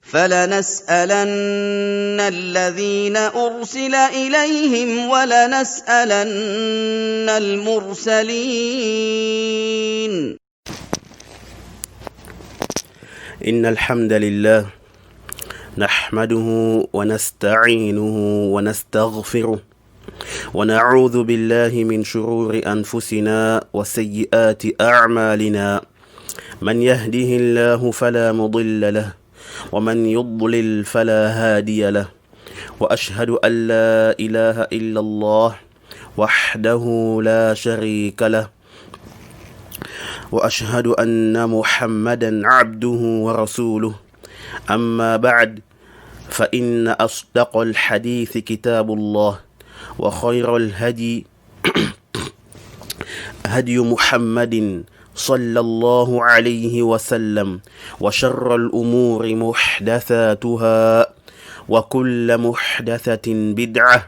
فَلَنَسْأَلَنَّ الَّذِينَ أُرْسِلَ إِلَيْهِمْ وَلَنَسْأَلَنَّ الْمُرْسَلِينَ إن الحمد لله نحمده ونستعينه ونستغفره ونعوذ بالله من شرور أنفسنا وسيئات أعمالنا من يهده الله فلا مضل له ومن يضلل فلا هادي له وأشهد أن لا إله إلا الله وحده لا شريك له وأشهد أن محمدا عبده ورسوله أما بعد فإن أصدق الحديث كتاب الله وخير الهدي هدي محمد صلى الله عليه وسلم وشر الأمور محدثاتها وكل محدثة بدعة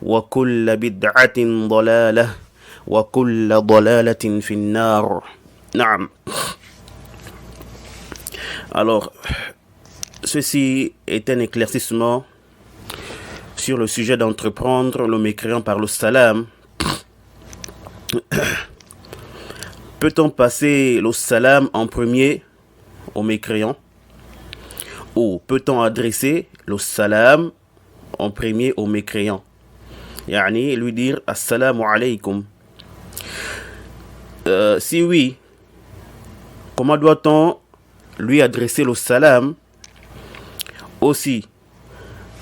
وكل بدعة ضلالة وكل ضلالة في النار. نعم. Alors, ceci est un éclaircissement sur le sujet d'entreprendre le mécréant par le salam. Peut-on passer le salam en premier au mécréant ou peut-on adresser le salam en premier au mécréant, yani lui dire assalamu alaykum? Si oui, comment doit-on lui adresser le salam? Aussi,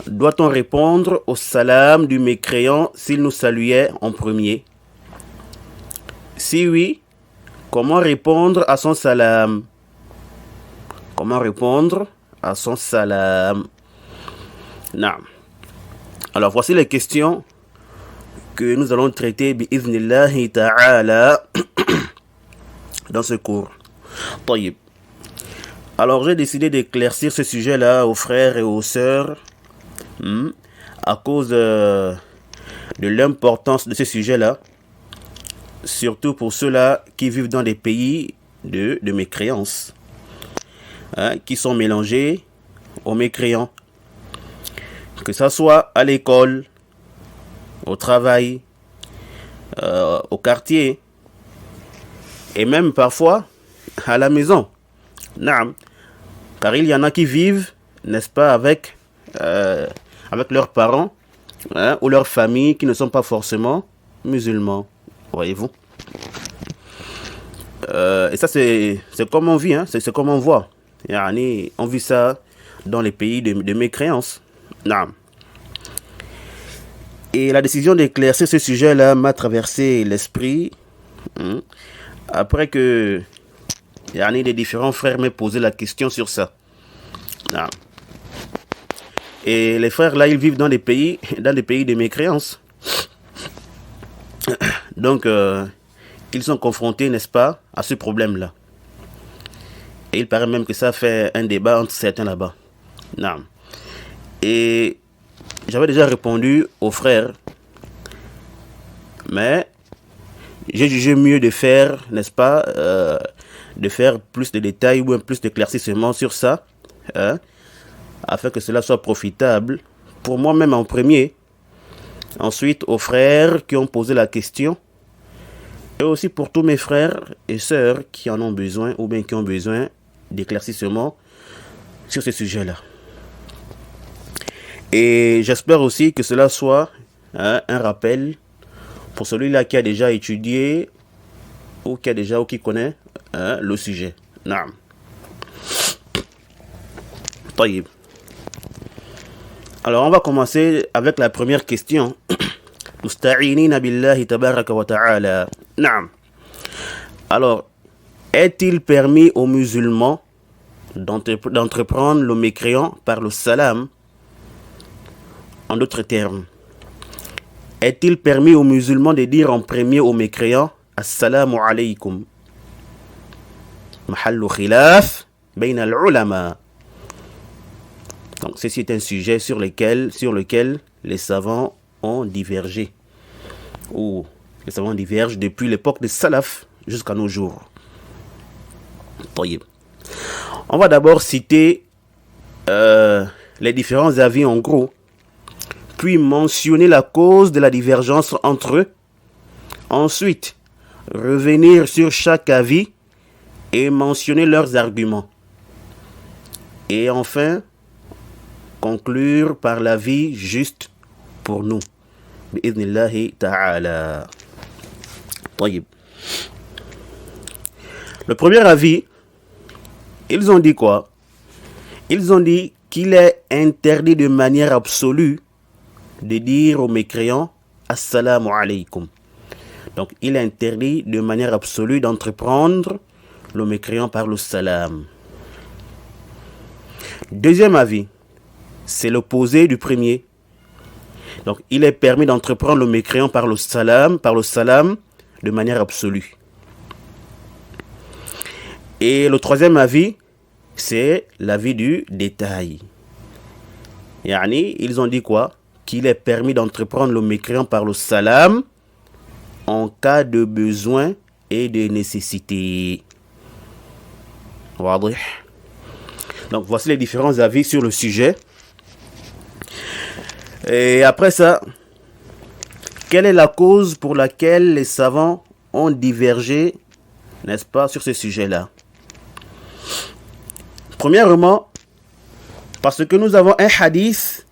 doit-on répondre au salam du mécréant s'il nous saluait en premier? Si oui, comment répondre à son salam? Comment répondre à son salam? Non. Alors voici les questions que nous allons traiter bi'iznillahi ta'ala dans ce cours. Taïb. Alors j'ai décidé d'éclaircir ce sujet-là aux frères et aux sœurs à cause de l'importance de ce sujet-là, surtout pour ceux-là qui vivent dans des pays de mécréance, qui sont mélangés aux mécréants, que ça soit à l'école, au travail, au quartier, et même parfois à la maison. Naam. Car il y en a qui vivent, n'est-ce pas, avec leurs parents ou leurs familles qui ne sont pas forcément musulmans. Voyez-vous. Et ça, c'est comme on vit, c'est comme on voit. Yani, on vit ça dans les pays de mécréance. Naam. Et la décision d'éclaircir ce sujet-là m'a traversé l'esprit après que des différents frères m'aient posé la question sur ça. Naam. Et les frères là, ils vivent dans des pays de mécréance. Donc, ils sont confrontés, n'est-ce pas, à ce problème-là. Et il paraît même que ça fait un débat entre certains là-bas. Non. Et j'avais déjà répondu aux frères, mais j'ai jugé mieux de faire, n'est-ce pas, de faire plus de détails ou plus d'éclaircissement sur ça, afin que cela soit profitable pour moi-même en premier, ensuite aux frères qui ont posé la question, et aussi pour tous mes frères et sœurs qui en ont besoin ou bien qui ont besoin d'éclaircissement sur ce sujet-là. Et j'espère aussi que cela soit un rappel pour celui-là qui a déjà étudié ou qui connaît le sujet. Naam. Taïb. Alors on va commencer avec la première question. Musta'inina billahi tabaraka wa ta'ala. Naam. Alors, est-il permis aux musulmans d'entreprendre le mécréant par le salam? En d'autres termes, est-il permis aux musulmans de dire en premier aux mécréants Assalamu alaykum? Mahallu khilaf bayna al-ulama. Donc ceci est un sujet sur lequel les savants ont divergé, ou les savants divergent depuis l'époque des salaf jusqu'à nos jours. On va d'abord citer les différents avis en gros, puis mentionner la cause de la divergence entre eux. Ensuite, revenir sur chaque avis et mentionner leurs arguments. Et enfin, conclure par l'avis juste pour nous. Bi'idhnillahi ta'ala. Tayyib. Le premier avis, ils ont dit quoi? Ils ont dit qu'il est interdit de manière absolue de dire aux mécréants Assalamu alaykum. Donc, il est interdit de manière absolue d'entreprendre le mécréant par le salam. Deuxième avis, c'est l'opposé du premier. Donc, il est permis d'entreprendre le mécréant par le salam de manière absolue. Et le troisième avis, c'est l'avis du détail. Yani, ils ont dit quoi? Qu'il est permis d'entreprendre le mécréant par le salam en cas de besoin et de nécessité. Wadih. Donc, voici les différents avis sur le sujet. Et après ça, quelle est la cause pour laquelle les savants ont divergé, n'est-ce pas, sur ce sujet-là? Premièrement, parce que nous avons un hadith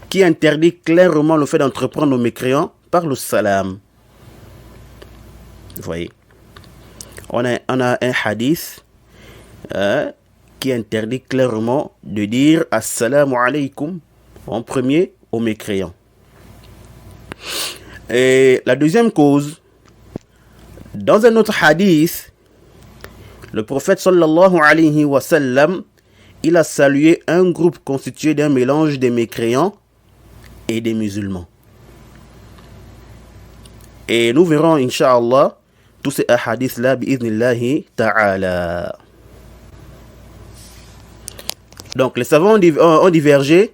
qui interdit clairement le fait d'entreprendre le mécréant par le salam. Vous voyez, on a un hadith qui interdit clairement de dire Assalamu alaykum en premier aux mécréants. Et la deuxième cause, dans un autre hadith, le prophète sallallahu alayhi wa sallam, il a salué un groupe constitué d'un mélange des mécréants et des musulmans. Et nous verrons, Inch'Allah, tous ces hadiths-là, bi'idhnillahi ta'ala. Donc, les savants ont divergé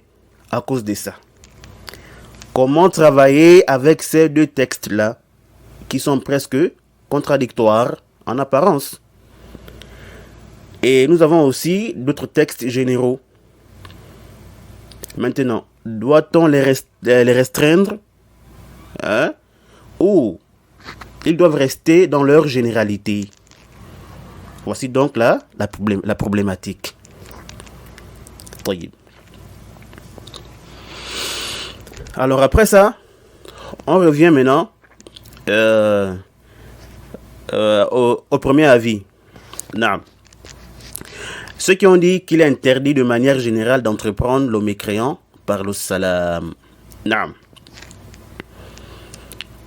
à cause de ça. Comment travailler avec ces deux textes-là, qui sont presque contradictoires en apparence? Et nous avons aussi d'autres textes généraux. Maintenant, doit-on les restreindre ou ils doivent rester dans leur généralité? Voici donc la problématique. Alors après ça, on revient maintenant au premier avis. Non. Ceux qui ont dit qu'il est interdit de manière générale d'entreprendre le mécréant par le salam. Non.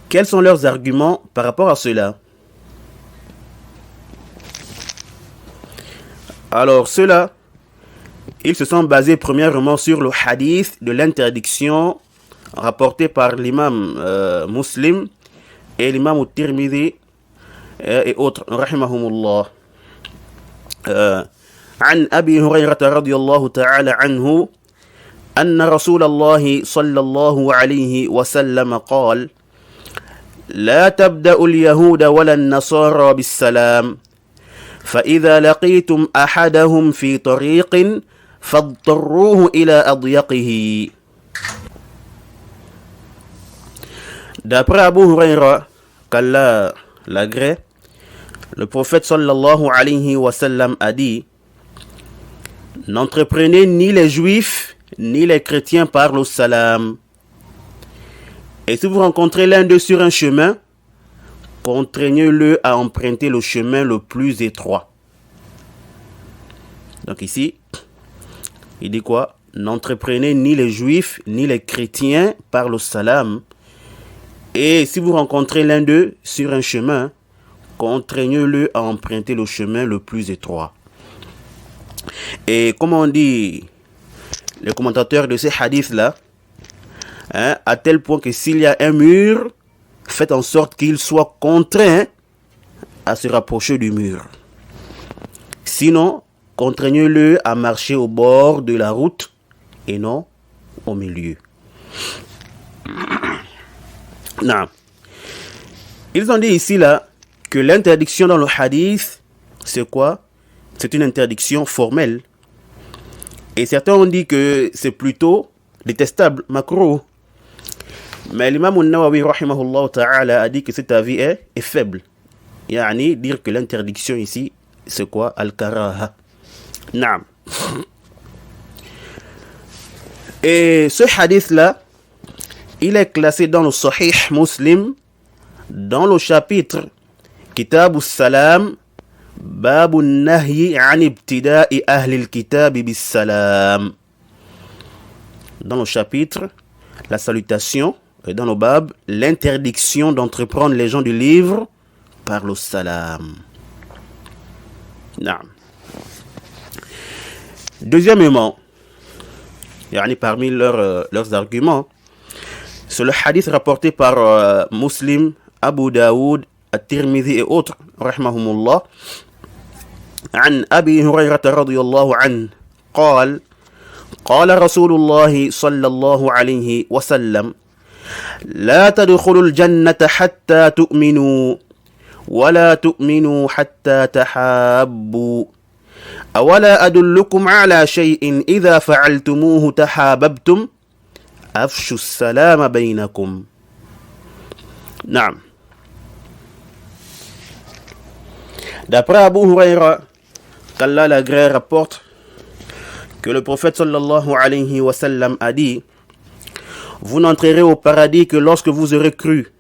Quels sont leurs arguments par rapport à cela? Alors ceux-là, ils se sont basés premièrement sur le hadith de l'interdiction rapporté par l'imam Muslim et l'imam Tirmidhi et autres, rahimahumullah. عن أبي هريرة رضي الله تعالى عنه أن رسول الله صلى الله عليه وسلم قال لا تبدأ اليهود ولا النصارى بالسلام فإذا لقيتم أحدهم في طريق فاضطروه إلى أضيقه. D'après Abu Huraira, qu'Allah l'agrée, le prophète sallallahu alayhi wa sallam a dit: n'entreprenez ni les juifs ni les chrétiens par le salam. Et si vous rencontrez l'un d'eux sur un chemin, contraignez-le à emprunter le chemin le plus étroit. Donc ici, il dit quoi? N'entreprenez ni les juifs ni les chrétiens par le salam. Et si vous rencontrez l'un d'eux sur un chemin, contraignez-le à emprunter le chemin le plus étroit. Et comme on dit, les commentateurs de ces hadiths-là, à tel point que s'il y a un mur, faites en sorte qu'il soit contraint à se rapprocher du mur. Sinon, contraignez-le à marcher au bord de la route et non au milieu. Non. Ils ont dit ici là que l'interdiction dans le hadith, c'est quoi? C'est une interdiction formelle. Et certains ont dit que c'est plutôt détestable, makruh. Mais l'imam al-Nawawi rahimahullah ta'ala a dit que cet avis est faible. Yani dire que l'interdiction ici, c'est quoi? Al-karaha. Naam. Et ce hadith-là, il est classé dans le Sahih Muslim, dans le chapitre Kitab al-Salam, Bab al-Nahyi an ibtida'i ahli al-kitab bis-salam. Dans le chapitre, la salutation, et dans le bab, l'interdiction d'entreprendre les gens du livre par le salam. Naam. Deuxièmement, parmi leurs arguments, c'est le hadith rapporté par Muslim, Abu Daoud, At-Tirmidhi et autres, rahmahumullah, عن أبي هريرة رضي الله عنه قال قال رسول الله صلى الله عليه وسلم لا تدخلوا الجنة حتى تؤمنوا ولا تؤمنوا حتى تحابوا أولا أدلكم على شيء إذا فعلتموه تحاببتم أفشوا السلام بينكم. نعم. D'après Abu Huraira, qu'Allah l'agrée rapporte que le prophète sallallahu alayhi wa sallam a dit: vous n'entrerez au paradis que lorsque vous aurez cru,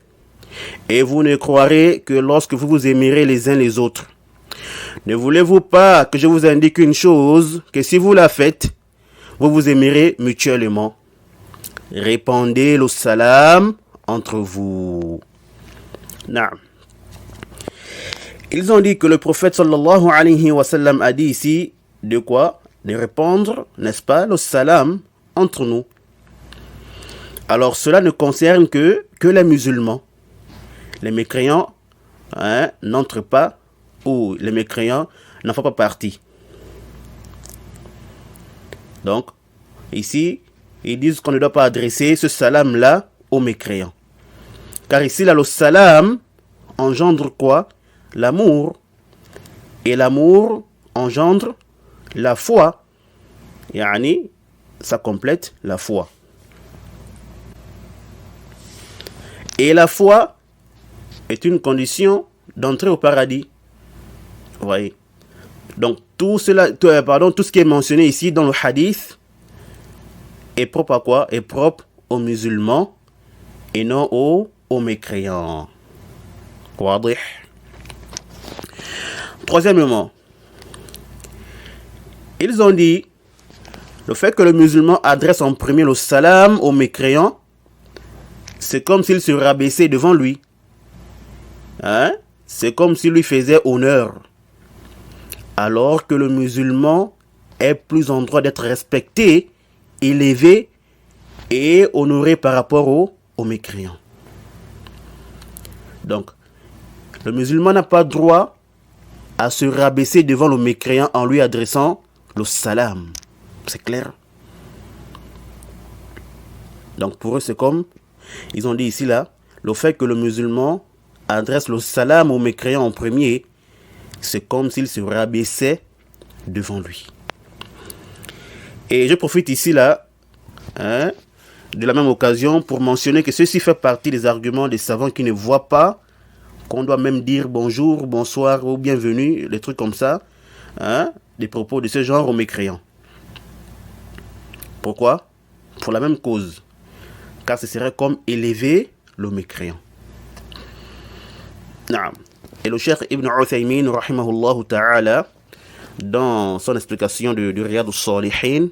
et vous ne croirez que lorsque vous vous aimerez les uns les autres. Ne voulez-vous pas que je vous indique une chose, que si vous la faites, vous vous aimerez mutuellement? Répandez le salam entre vous. Naam. Ils ont dit que le prophète sallallahu alayhi wa sallam a dit ici de quoi? De répandre, n'est-ce pas, le salam entre nous. Alors cela ne concerne que les musulmans. Les mécréants n'entrent pas, ou les mécréants n'en font pas partie. Donc, ici, ils disent qu'on ne doit pas adresser ce salam-là aux mécréants. Car ici, là, le salam engendre quoi? L'amour. Et l'amour engendre la foi. Yani, ça complète la foi. Et la foi est une condition d'entrer au paradis. Vous voyez. Donc, tout ce qui est mentionné ici dans le hadith est propre à quoi? Est propre aux musulmans et non aux mécréants. Wadih. Troisièmement, ils ont dit le fait que le musulman adresse en premier le salam aux mécréants, c'est comme s'il se rabaissait devant lui. C'est comme s'il lui faisait honneur. Alors que le musulman est plus en droit d'être respecté, élevé et honoré par rapport aux mécréants. Donc, le musulman n'a pas droit à se rabaisser devant le mécréant en lui adressant le salam. C'est clair? Donc pour eux, c'est comme, ils ont dit ici là, le fait que le musulman adresse le salam au mécréant en premier, c'est comme s'il se rabaissait devant lui. Et je profite ici là, de la même occasion pour mentionner que ceci fait partie des arguments des savants qui ne voient pas qu'on doit même dire bonjour, bonsoir ou bienvenue, des trucs comme ça, des propos de ce genre aux mécréants. Pourquoi? Pour la même cause. Car ce serait comme élever le mécréant. Et le cheikh Ibn Uthaymin, rahimahullah ta'ala, dans son explication du Riyad al-Salihin,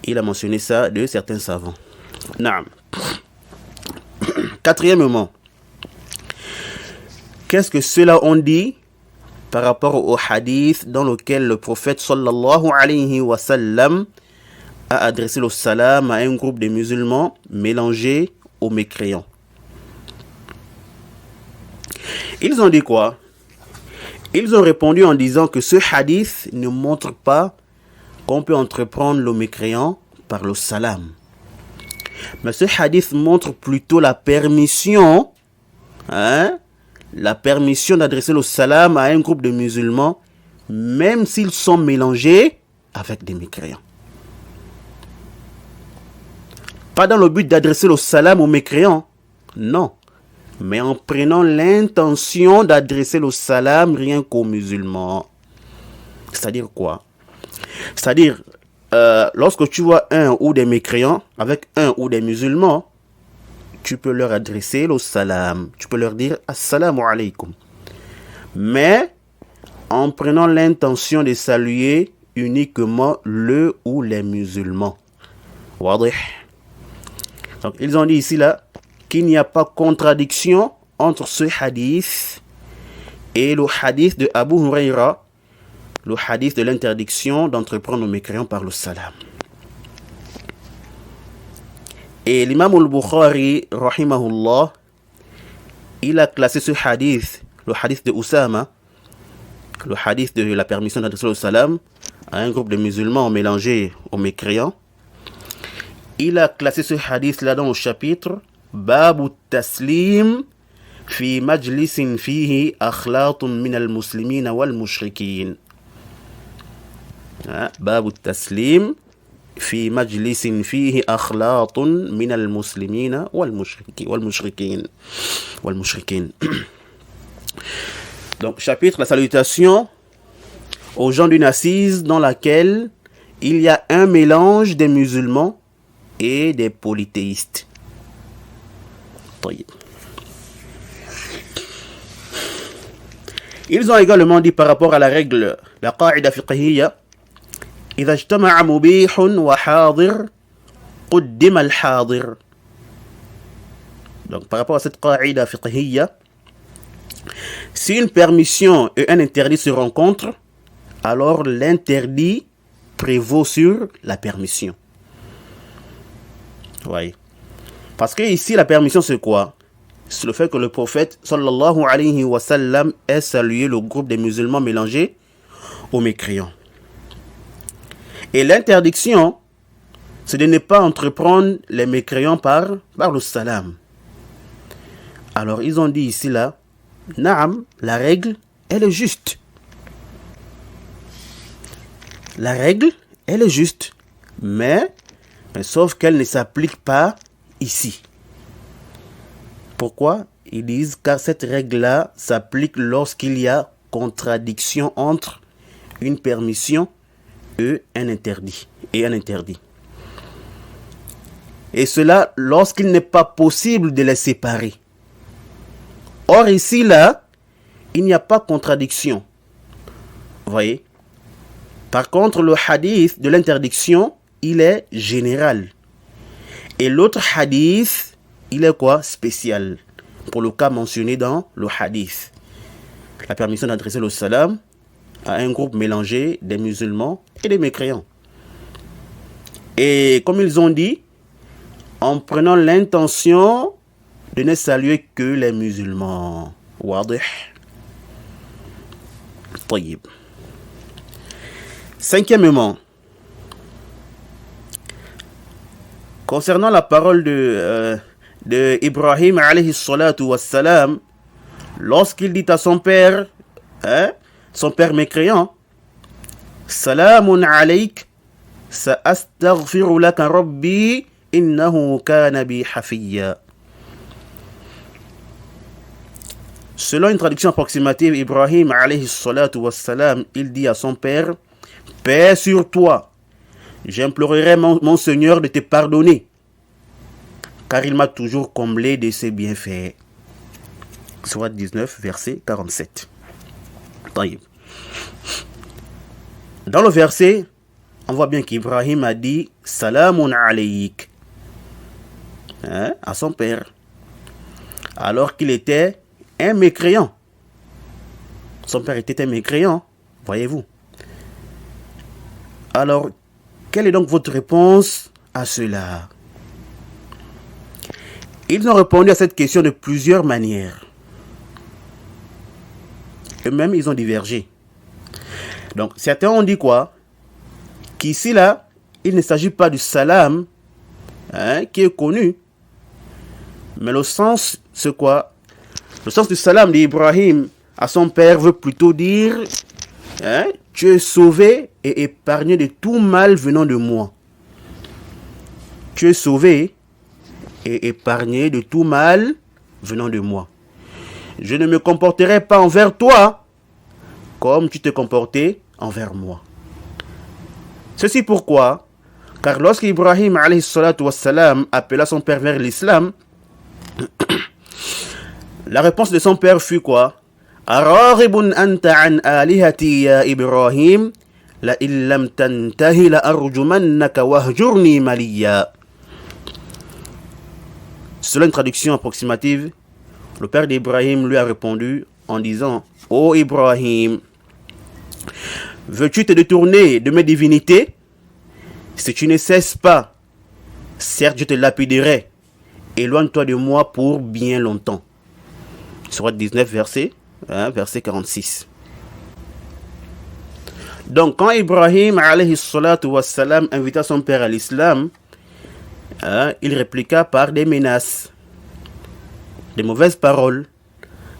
il a mentionné ça de certains savants. Quatrièmement, qu'est-ce que ceux-là ont dit par rapport au hadith dans lequel le prophète sallallahu alayhi wa sallam a adressé le salam à un groupe de musulmans mélangés aux mécréants? Ils ont dit quoi? Ils ont répondu en disant que ce hadith ne montre pas qu'on peut entreprendre le mécréant par le salam. Mais ce hadith montre plutôt la permission, d'adresser le salam à un groupe de musulmans, même s'ils sont mélangés avec des mécréants. Pas dans le but d'adresser le salam aux mécréants, non. Mais en prenant l'intention d'adresser le salam rien qu'aux musulmans. C'est-à-dire quoi? C'est-à-dire, lorsque tu vois un ou des mécréants avec un ou des musulmans, tu peux leur adresser le salam. Tu peux leur dire assalamu alaikum. Mais en prenant l'intention de saluer uniquement le ou les musulmans. Wadih. Donc, ils ont dit ici là qu'il n'y a pas contradiction entre ce hadith et le hadith de Abu Huraira, le hadith de l'interdiction d'entreprendre le mécréant par le salam. Et l'imam al-Bukhari, rahimahullah, il a classé ce hadith, le hadith de Oussama, le hadith de la permission d'adresser le salam à un groupe de musulmans mélangés aux mécréants. Il a classé ce hadith-là dans le chapitre Babu Taslim fi majlisin fihi akhlatun min al-muslimina wal mushrikin. Babu Taslim fi majlisin fihi akhlatun min al-muslimina wal mushrikin. Donc, chapitre la salutation aux gens d'une assise dans laquelle il y a un mélange des musulmans et des polythéistes. Ils ont également dit par rapport à la règle, la qa'ida fiqhiyya, إذا اجتمع مبيح وحاضر قدم الحاضر. Donc par rapport à cette qa'ida fiqhiyya, si une permission et un interdit se rencontrent, alors l'interdit prévaut sur la permission. Oui. Parce que ici, la permission, c'est quoi? C'est le fait que le prophète, sallallahu alayhi wa sallam, ait salué le groupe des musulmans mélangés aux mécréants. Et l'interdiction, c'est de ne pas entreprendre les mécréants par le salam. Alors, ils ont dit ici, là, Naam, la règle, elle est juste. La règle, elle est juste. Mais sauf qu'elle ne s'applique pas ici. Pourquoi? Ils disent car cette règle-là s'applique lorsqu'il y a contradiction entre une permission et un interdit. Et cela lorsqu'il n'est pas possible de les séparer. Or ici, là, il n'y a pas contradiction. Vous voyez? Par contre, le hadith de l'interdiction, il est général. Et l'autre hadith, il est quoi? Spécial. Pour le cas mentionné dans le hadith. La permission d'adresser le salam à un groupe mélangé des musulmans et des mécréants. Et comme ils ont dit, en prenant l'intention de ne saluer que les musulmans. Wadih. Tayyib. Cinquièmement, concernant la parole de Ibrahim alayhi salatu wassalam, lorsqu'il dit à son père mécréant, Salamun alayk, sa astaghfiru laka rabbi, innahu kana bi hafiyya. Selon une traduction approximative, Ibrahim alayhi salatu wassalam, il dit à son père, paix sur toi, j'implorerai mon Seigneur de te pardonner, car il m'a toujours comblé de ses bienfaits. Sourate 19, verset 47. Dans le verset, on voit bien qu'Ibrahim a dit Salamun alayk à son père, alors qu'il était un mécréant. Son père était un mécréant, voyez-vous. Alors, quelle est donc votre réponse à cela? Ils ont répondu à cette question de plusieurs manières. Eux-mêmes, ils ont divergé. Donc, certains ont dit quoi? Qu'ici, là, il ne s'agit pas du salam qui est connu. Mais le sens, c'est quoi? Le sens du salam d'Ibrahim à son père veut plutôt dire tu es sauvé et épargné de tout mal venant de moi. Tu es sauvé et épargné de tout mal venant de moi. Je ne me comporterai pas envers toi comme tu te comportais envers moi. Ceci pourquoi? Car lorsqu'Ibrahim alayhi salatu wassalam appela son père vers l'islam, la réponse de son père fut quoi? Araribun anta an alihati ya Ibrahim, la illam tantahi la arjumannaka wahjurni maliya. Selon une traduction approximative, le père d'Ibrahim lui a répondu en disant: Ô Ibrahim, veux-tu te détourner de mes divinités? Si tu ne cesses pas, certes je te lapiderai. Éloigne-toi de moi pour bien longtemps. Sourate 19, verset 46. Donc, quand Ibrahim alayhi salatu wassalam invita son père à l'islam, il répliqua par des menaces, des mauvaises paroles.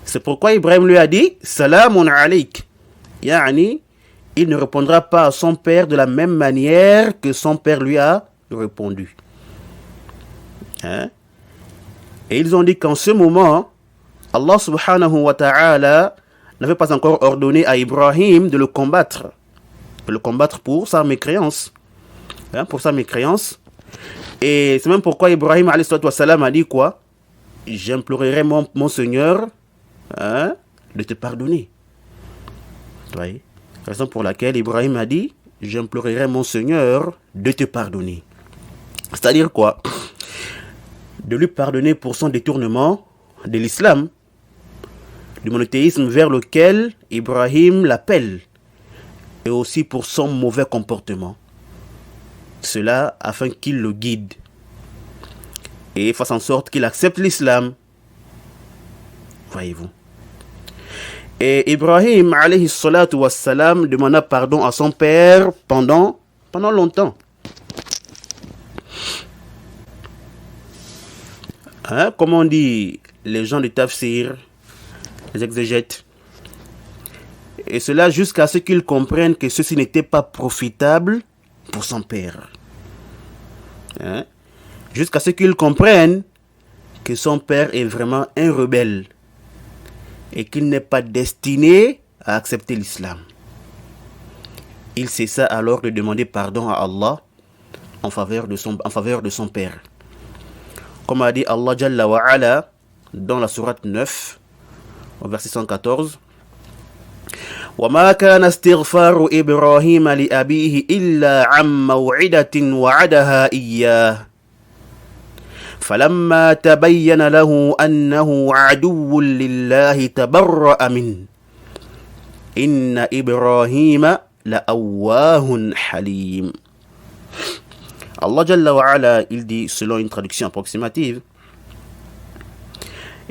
C'est pourquoi Ibrahim lui a dit: Salamun alayk. Yani, il ne répondra pas à son père de la même manière que son père lui a répondu. Et ils ont dit qu'en ce moment, Allah subhanahu wa ta'ala n'avait pas encore ordonné à Ibrahim de le combattre pour sa mécréance. Pour sa mécréance. Et c'est même pourquoi Ibrahim alayhi salatu wassalam a dit quoi? J'implorerai mon Seigneur de te pardonner. Vous voyez? Raison pour laquelle Ibrahim a dit: j'implorerai mon Seigneur de te pardonner. C'est-à-dire quoi? De lui pardonner pour son détournement de l'islam, du monothéisme vers lequel Ibrahim l'appelle, et aussi pour son mauvais comportement. Cela afin qu'il le guide et fasse en sorte qu'il accepte l'islam. Voyez-vous. Et Ibrahim alayhi salatu wassalam demanda pardon à son père pendant longtemps. Comme on dit les gens du tafsir, les exégètes, et cela jusqu'à ce qu'ils comprennent que ceci n'était pas profitable pour son père. Jusqu'à ce qu'ils comprennent que son père est vraiment un rebelle et qu'il n'est pas destiné à accepter l'islam. Il cessa alors de demander pardon à Allah en faveur de son père. Comme a dit Allah Jalla wa Ala dans la sourate 9, au verset 114, وَمَا كَانَ اسْتِغْفَارُ إِبْرَاهِيمَ لِأَبِيهِ إِلَّا عَن مَّوْعِدَةٍ وَعَدَهَا إِيَّاهُ فَلَمَّا تَبَيَّنَ لَهُ أَنَّهُ عَدُوٌّ لِلَّهِ تَبَرَّأَ مِنْهُ إِنَّ إِبْرَاهِيمَ لَأَوَّاهٌ حَلِيمٌ. Allah Jalla wa Ala, il dit, selon une traduction approximative,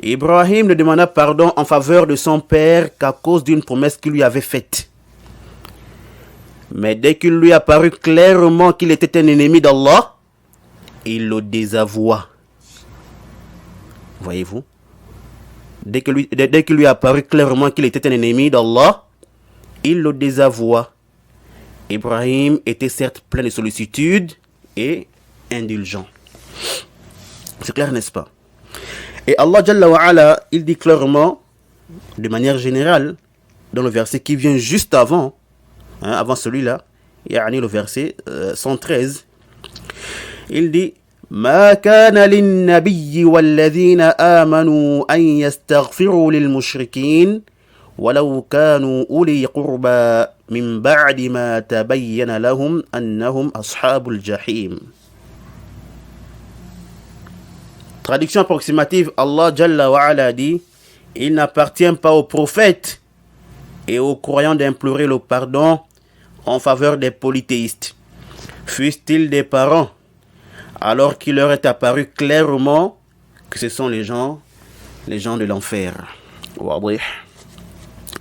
Ibrahim ne demanda pardon en faveur de son père qu'à cause d'une promesse qu'il lui avait faite. Mais dès qu'il lui apparut clairement qu'il était un ennemi d'Allah, il le désavoua. Voyez-vous? Dès qu'il lui apparut clairement qu'il était un ennemi d'Allah, il le désavoua. Ibrahim était certes plein de sollicitude et indulgent. C'est clair, n'est-ce pas? Et Allah Jalla wa Ala, il dit clairement, de manière générale, dans le verset qui vient juste avant, avant celui-là, yani le verset 113, il dit: ما كان للنبي والذين آمنوا أن يستغفروا للمشركين ولو كانوا أولي قربى من بعد ما تبين لهم أنهم أصحاب الجحيم. Traduction approximative, Allah Jalla wa Ala dit: il n'appartient pas aux prophètes et aux croyants d'implorer le pardon en faveur des polythéistes, fussent-ils des parents, alors qu'il leur est apparu clairement que ce sont les gens de l'enfer.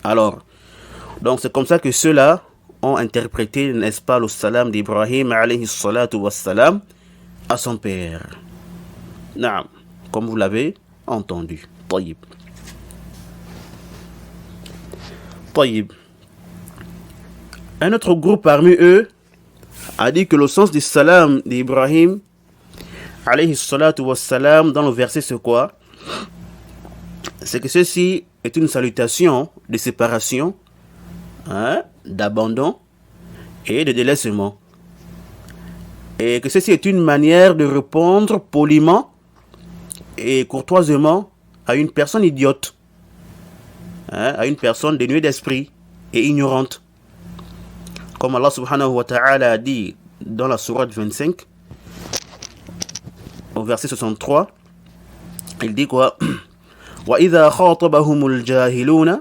Alors, donc c'est comme ça que ceux-là ont interprété, n'est-ce pas, le salam d'Ibrahim alayhi salatu wassalam à son père. Naam, comme vous l'avez entendu. Taïb. Un autre groupe parmi eux a dit que le sens du salam d'Ibrahim alayhi salatu wassalam, dans le verset, c'est quoi? C'est que ceci est une salutation de séparation, d'abandon et de délaissement. Et que ceci est une manière de répondre poliment et courtoisement à une personne idiote, à une personne dénuée d'esprit et ignorante. Comme Allah subhanahu wa ta'ala a dit dans la sourate 25, au verset 63, il dit quoi? وَإِذَا خَاطَبَهُمُ الْجَاهِلُونَ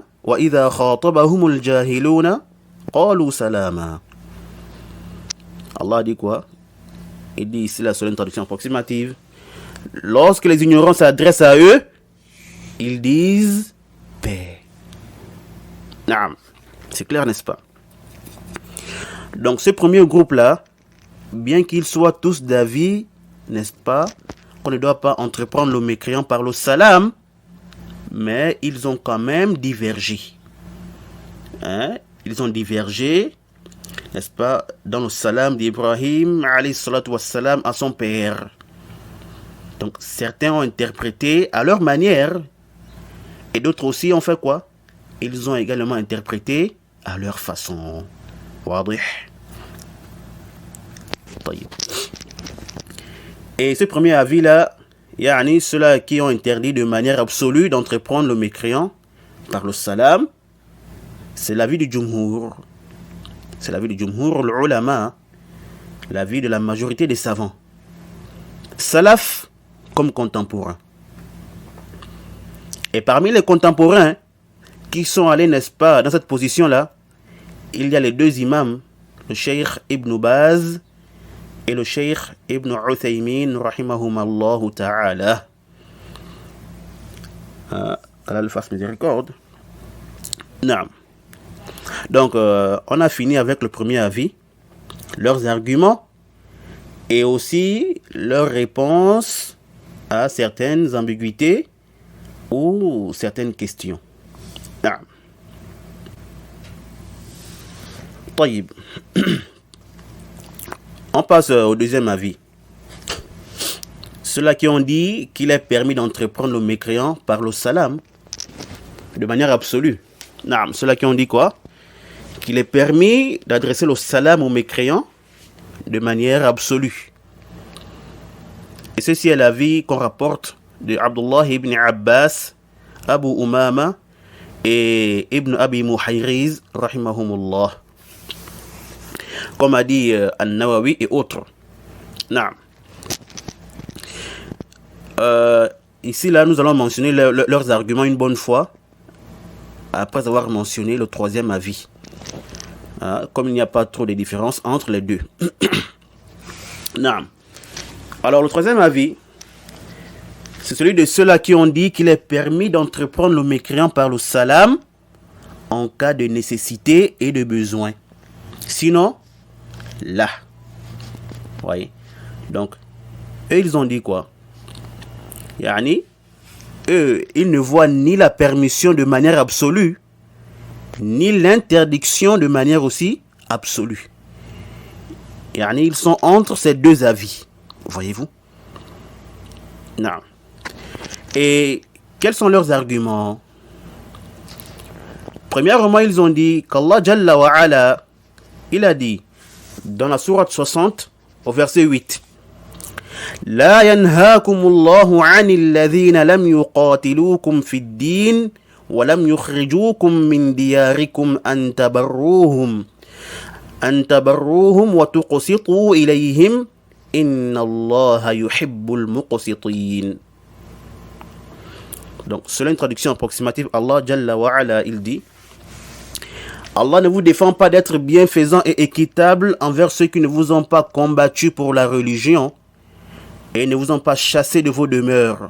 قَالُوا سَلَامًا. Allah dit quoi? Il dit ici la seule traduction approximative. Lorsque les ignorants s'adressent à eux, ils disent paix. C'est clair, n'est-ce pas? Donc ce premier groupe-là, bien qu'ils soient tous d'avis, n'est-ce pas, qu'on ne doit pas entreprendre le mécréant par le salam, mais ils ont quand même divergé. Ils ont divergé, n'est-ce pas, dans le salam d'Ibrahim alayhi salatu wassalam à son père. Donc certains ont interprété à leur manière, et d'autres aussi ont fait quoi? Ils ont également interprété à leur façon. Et ce premier avis-là, ceux-là qui ont interdit de manière absolue d'entreprendre le mécréant par le salam, c'est l'avis du Jumhur. C'est l'avis du Jumhur, l'ulama, l'avis de la majorité des savants. Salaf comme contemporains. Et parmi les contemporains qui sont allés, n'est-ce pas, dans cette position-là, il y a les deux imams, le Cheikh Ibn Baz et le Cheikh Ibn Uthaymin, rahimahumallahu ta'ala. Allah le fasse miséricorde. Non. Donc, on a fini avec le premier avis, leurs arguments et aussi leurs réponses à certaines ambiguïtés ou certaines questions. Non. طيب. On passe au deuxième avis. Ceux-là qui ont dit qu'il est permis d'entreprendre le mécréant par le salam de manière absolue. Non, ceux-là qui ont dit quoi? Qu'il est permis d'adresser le salam au mécréant de manière absolue. Et ceci est l'avis qu'on rapporte de Abdullah ibn Abbas, Abu Umama et Ibn Abi Muhayriz, rahimahumullah. Comme a dit An-Nawawi et autres. Non. Ici, là, nous allons mentionner leurs arguments une bonne fois, après avoir mentionné le troisième avis. Comme il n'y a pas trop de différence entre les deux. Non. Alors, le troisième avis, c'est celui de ceux-là qui ont dit qu'il est permis d'entreprendre le mécréant par le salam en cas de nécessité et de besoin. Sinon, là. Voyez. Donc, eux, ils ont dit quoi? Eux, ils ne voient ni la permission de manière absolue, ni l'interdiction de manière aussi absolue. Ils sont entre ces deux avis. Voyez-vous? Non. Et quels sont leurs arguments? Premièrement, ils ont dit qu'Allah Jalla wa Ala, il a dit dans la sourate 60 au verset 8, لا ينهاكم الله عن الذين لم يقاتلوكم في الدين ولم يخرجوكم من دياركم أن تبروهم وتقسطوا إليهم إن الله يحب المقسطين. Donc, selon une traduction approximative, Allah Jalla wa Ala, il dit, Allah ne vous défend pas d'être bienfaisant et équitable envers ceux qui ne vous ont pas combattu pour la religion et ne vous ont pas chassé de vos demeures.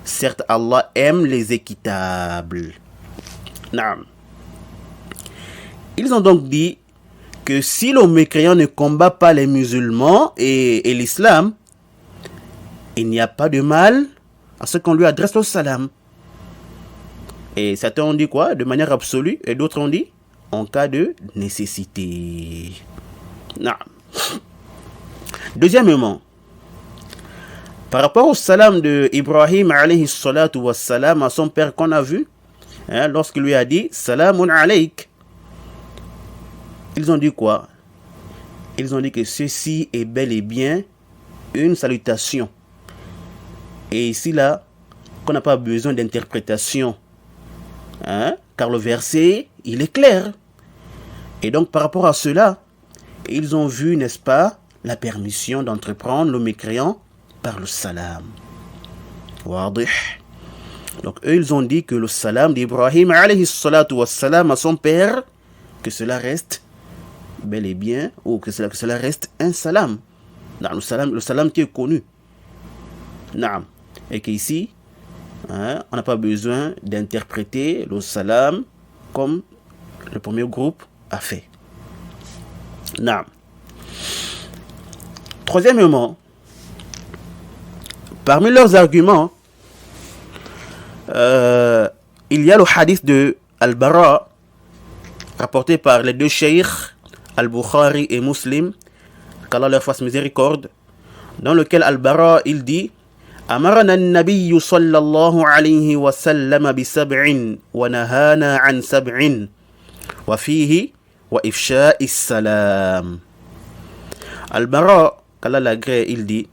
Certes, Allah aime les équitables. Naam. Ils ont donc dit que si le mécréant ne combat pas les musulmans et l'islam, il n'y a pas de mal à ce qu'on lui adresse le salam. Et certains ont dit quoi? De manière absolue, et d'autres ont dit en cas de nécessité. Non. Deuxièmement, Par rapport au salam de Ibrahim alayhi salatu wa salam à son père qu'on a vu, lorsqu'il lui a dit Salamun alayk, ils ont dit quoi? Ils ont dit que ceci est bel et bien une salutation. Et ici là, qu'on n'a pas besoin d'interprétation, car le verset, il est clair. Et donc par rapport à cela, ils ont vu, n'est-ce pas, la permission d'entreprendre le mécréant par le salam. Wadih. Donc eux, ils ont dit que le salam d'Ibrahim alayhi salatu wa salam à son père, que cela reste bel et bien, ou que cela reste un salam. Le salam qui est connu. Naam. Et qu'ici, on n'a pas besoin d'interpréter le salam comme le premier groupe a fait. Naam. Troisièmement, parmi leurs arguments, il y a le hadith de Al-Bara, rapporté par les deux cheikhs, Al-Bukhari et Muslim, qu'Allah leur fasse miséricorde, dans lequel Al-Bara, il dit أمرنا النبي صلى الله عليه وسلم بسبع ونهانا عن سبع وفيه وإفشاء السلام. Al-Bara, qu'Allah l'agrée, il dit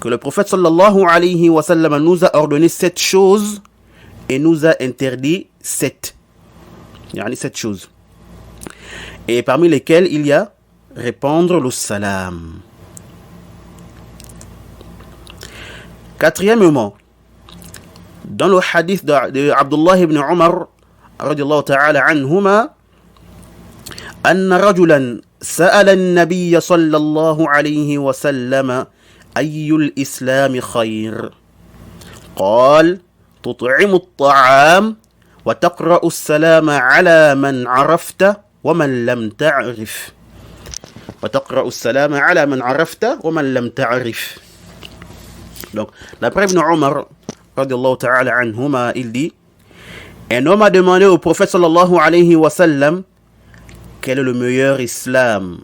que le prophète sallallahu alayhi wa sallam nous a ordonné 7 choses et nous a interdit 7. Yani 7 choses. Et parmi lesquelles il y a répandre le salam. Quatrièmement, dans le hadith de Abdullah ibn Umar radiallahu ta'ala anhuma, أن رجلا سأل النبي صلى الله عليه وسلم أي الإسلام خير؟ قال تطعم الطعام وتقرأ السلام على من عرفت ومن لم تعرف. وتقرأ السلام على من عرفت ومن لم تعرف. Donc, d'après Ibn Umar, radiallahu ta'ala anhuma, il dit, un homme a demandé au prophète sallallahu alayhi wa sallam, quel est le meilleur islam?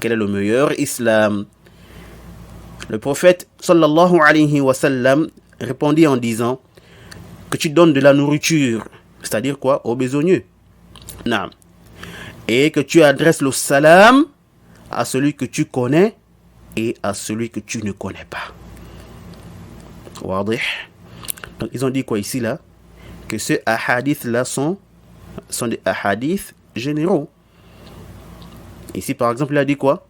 Quel est le meilleur islam? Le prophète sallallahu alayhi wa sallam répondit en disant que tu donnes de la nourriture, c'est-à-dire quoi? Aux besogneux. Non. Et que tu adresses le salam à celui que tu connais et à celui que tu ne connais pas. Wadih. Donc ils ont dit quoi ici là? Que ces ahadiths là sont des ahadiths généraux. Ici par exemple il a dit quoi?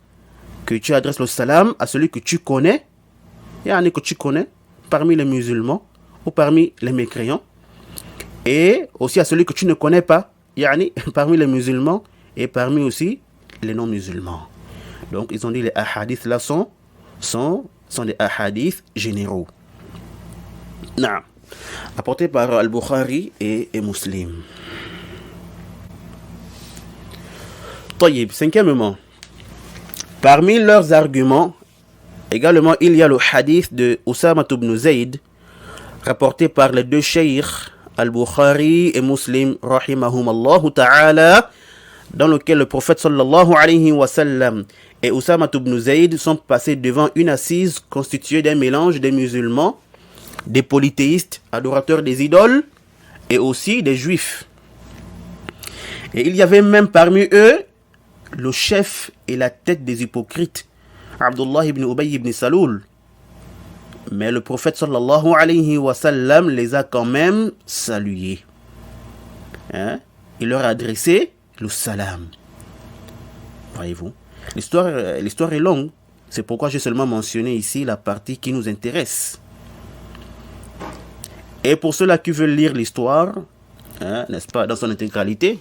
Que tu adresses le salam à celui que tu connais, yani que tu connais parmi les musulmans ou parmi les mécréants, et aussi à celui que tu ne connais pas, yani parmi les musulmans et parmi aussi les non musulmans. Donc ils ont dit les ahadiths là sont des ahadiths généraux. Non. Apporté par Al-Bukhari et Muslim. Tayyib, cinquièmement, parmi leurs arguments, également il y a le hadith de Usama ibn Zayd, rapporté par les deux cheikhs Al-Bukhari et Muslim, rahimahumallahu ta'ala, dans lequel le prophète sallallahu alayhi wa sallam et Usama ibn Zayd sont passés devant une assise constituée d'un mélange des musulmans, des polythéistes, adorateurs des idoles, et aussi des juifs. Et il y avait même parmi eux le chef et la tête des hypocrites, Abdullah ibn Ubay ibn Saloul. Mais le prophète sallallahu alayhi wa sallam les a quand même salués. Il leur a adressé le salam. Voyez-vous, l'histoire est longue. C'est pourquoi j'ai seulement mentionné ici la partie qui nous intéresse. Et pour ceux-là qui veulent lire l'histoire, n'est-ce pas, dans son intégralité,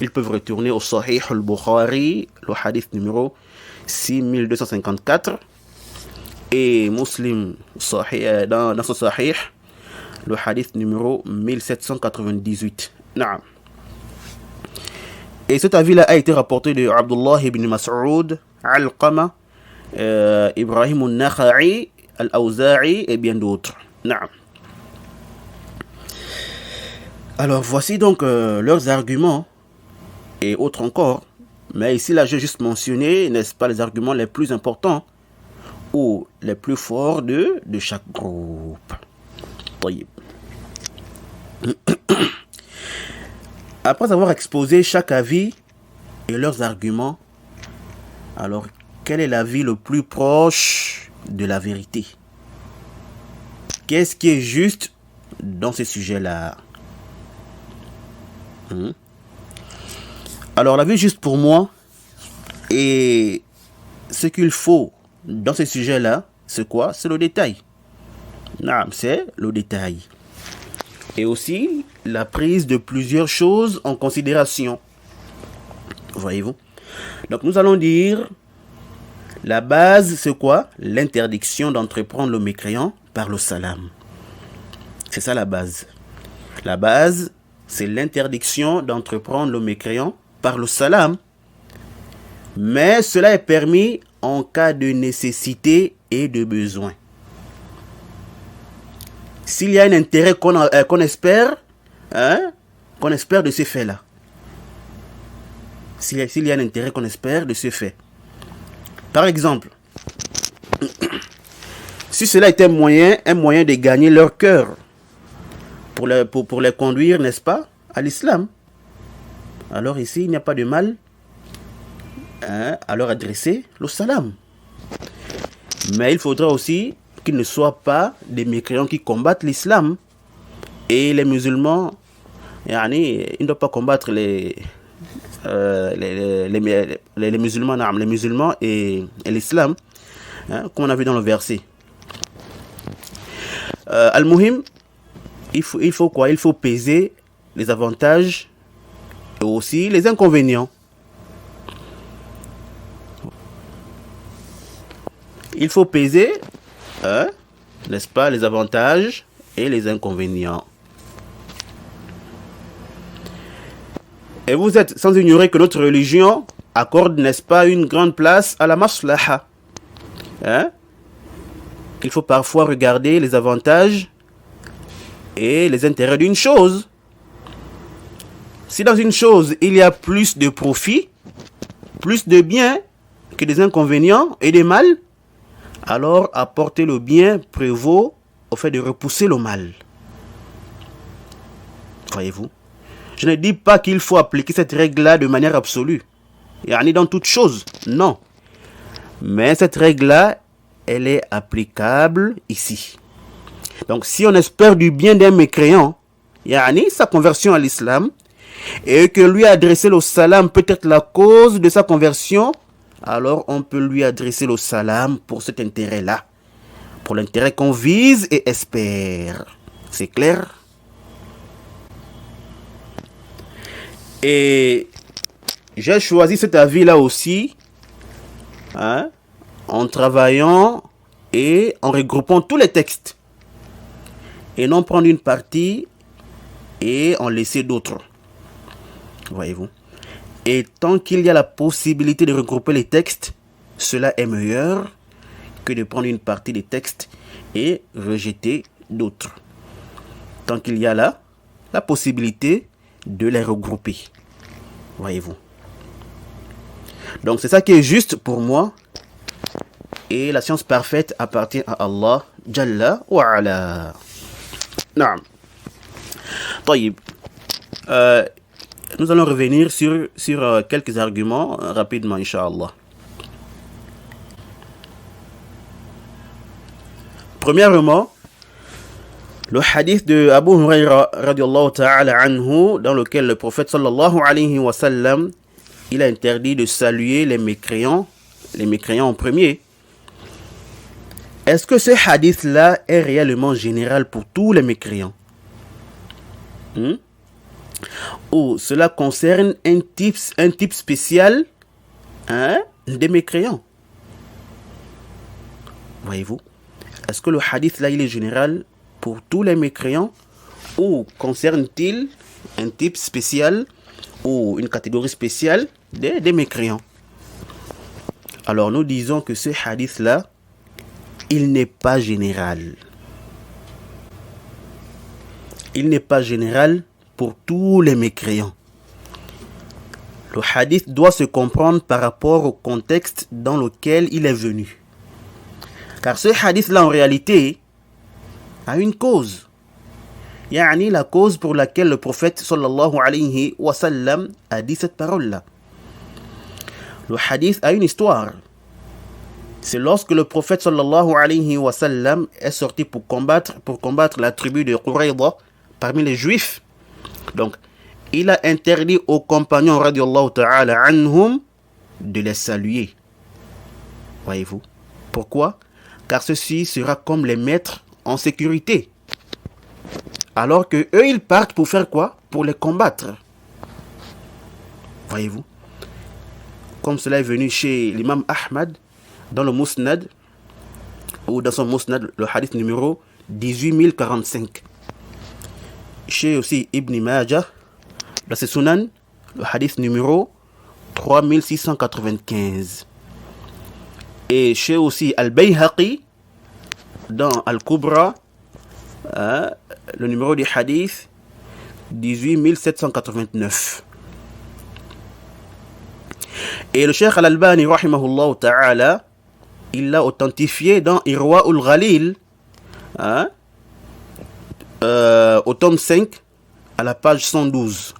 ils peuvent retourner au Sahih al-Bukhari, le hadith numéro 6254, et Muslim dans son Sahih, le hadith numéro 1798. Naam. Et cet avis-là a été rapporté de Abdullah ibn Mas'ud, Al-Qama, Ibrahim al-Nakha'i, Al-Awza'i et bien d'autres. Naam. Alors voici donc leurs arguments et autres encore. Mais ici là j'ai juste mentionné, n'est-ce pas, les arguments les plus importants ou les plus forts de chaque groupe. طيب. Après avoir exposé chaque avis et leurs arguments, alors quel est l'avis le plus proche de la vérité? Qu'est-ce qui est juste dans ces sujets-là? Alors l'avis juste pour moi, et ce qu'il faut dans ces sujets-là, c'est quoi? C'est le détail. Non, c'est le détail. Et aussi la prise de plusieurs choses en considération. Voyez-vous? Donc nous allons dire, la base c'est quoi? L'interdiction d'entreprendre le mécréant par le salam. C'est ça la base. La base, c'est l'interdiction d'entreprendre le mécréant par le salam. Mais cela est permis en cas de nécessité et de besoin. S'il y a un intérêt qu'on espère de ce fait-là. S'il y a un intérêt qu'on espère de ce fait. Par exemple, si cela est un moyen de gagner leur cœur, pour les conduire, n'est-ce pas, à l'islam, alors ici, il n'y a pas de mal à leur adresser le salam. Mais il faudra aussi qu'ils ne soient pas des mécréants qui combattent l'islam. Et les musulmans, ils ne doivent pas combattre les musulmans et l'islam, comme on a vu dans le verset. Al-Muhim, il faut quoi? Il faut peser les avantages et aussi les inconvénients. Il faut peser, n'est-ce pas, les avantages et les inconvénients. Et vous êtes sans ignorer que notre religion accorde, n'est-ce pas, une grande place à la maslaha. Il faut parfois regarder les avantages et les intérêts d'une chose. Si dans une chose, il y a plus de profit, plus de bien que des inconvénients et des mal, alors apporter le bien prévaut au fait de repousser le mal. Voyez-vous? Je ne dis pas qu'il faut appliquer cette règle-là de manière absolue. Yani dans toute chose, non. Mais cette règle-là, elle est applicable ici. Donc si on espère du bien d'un mécréant, yani sa conversion à l'islam, et que lui adresser le salam peut être la cause de sa conversion, alors on peut lui adresser le salam pour cet intérêt-là, pour l'intérêt qu'on vise et espère. C'est clair? Et j'ai choisi cet avis-là aussi, en travaillant et en regroupant tous les textes, et non prendre une partie et en laisser d'autres. Voyez-vous? Et tant qu'il y a la possibilité de regrouper les textes, cela est meilleur que de prendre une partie des textes et rejeter d'autres. Tant qu'il y a là la possibilité de les regrouper. Voyez-vous? Donc c'est ça qui est juste pour moi. Et la science parfaite appartient à Allah Jalla wa Ala. Naam. طيب. Nous allons revenir sur quelques arguments rapidement, Inch'Allah. Premièrement, le hadith de Abu Huraira radiallahu ta'ala anhu, dans lequel le prophète sallallahu alayhi wa sallam, il a interdit de saluer les mécréants en premier. Est-ce que ce hadith-là est réellement général pour tous les mécréants? Ou cela concerne un type spécial des mécréants? Voyez-vous? Est-ce que le hadith là il est général pour tous les mécréants ou concerne-t-il un type spécial ou une catégorie spéciale des mécréants? Alors nous disons que ce hadith là il n'est pas général. Il n'est pas général pour tous les mécréants. Le hadith doit se comprendre par rapport au contexte dans lequel il est venu. Car ce hadith-là, en réalité, a une cause. Yani la cause pour laquelle le prophète sallallahu alayhi wa sallam a dit cette parole-là. Le hadith a une histoire. C'est lorsque le prophète sallallahu alayhi wa sallam est sorti pour combattre la tribu de Qurayda parmi les juifs. Donc, il a interdit aux compagnons radiyallahu ta'ala anhum de les saluer. Voyez-vous? Pourquoi? Car ceci sera comme les mettre en sécurité. Alors que eux, ils partent pour faire quoi? Pour les combattre. Voyez-vous? Comme cela est venu chez l'imam Ahmad dans le Musnad, ou dans son Musnad, le hadith numéro 18045. Chez aussi Ibn Majah, dans ses Sunan, le hadith numéro 3695. Et chez aussi Al-Bayhaqi, dans Al-Kubra, le numéro du hadith 18789. Et le Cheikh Al-Albani, rahimahullah ta'ala, il l'a authentifié dans Irwa ul-Ghalil, au tome 5, à la page 112.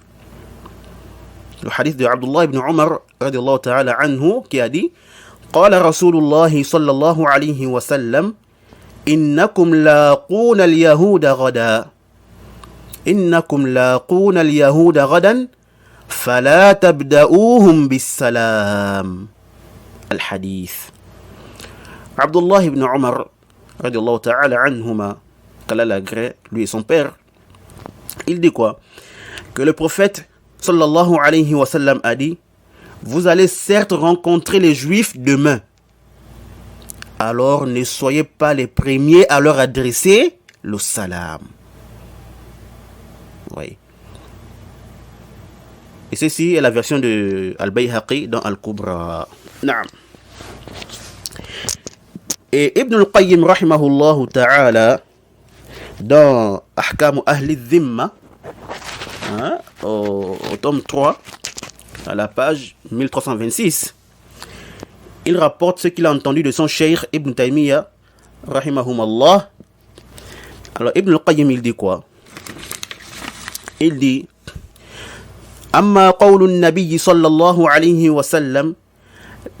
Le hadith de Abdullah ibn Umar, radiyallahu ta'ala anhu, qui a dit: قال رسول الله صلى الله عليه وسلم إنكم لاقون اليهود غدا إنكم لاقون اليهود غدا فلا تبدأوهم بالسلام. الحديث. عبد الله بن عمر رضي الله تعالى عنهما, qu'Allah l'agrée, lui et son père, il dit quoi? Que le prophète sallallahu alayhi wa sallam a dit: vous allez certes rencontrer les juifs demain. Alors ne soyez pas les premiers à leur adresser le salam. Oui. Et ceci est la version de Al-Bayhaqi dans Al-Kubra. Naam. Et Ibn al-Qayyim rahimahullah ta'ala dans Ahkam Ahli Dhimma, au tome 3, à la page 1326, il rapporte ce qu'il a entendu de son cheikh Ibn Taymiyyah rahimahumallah. Alors Ibn al-Qayyim, il dit quoi? Il dit: أما قول النبي صلى الله عليه وسلم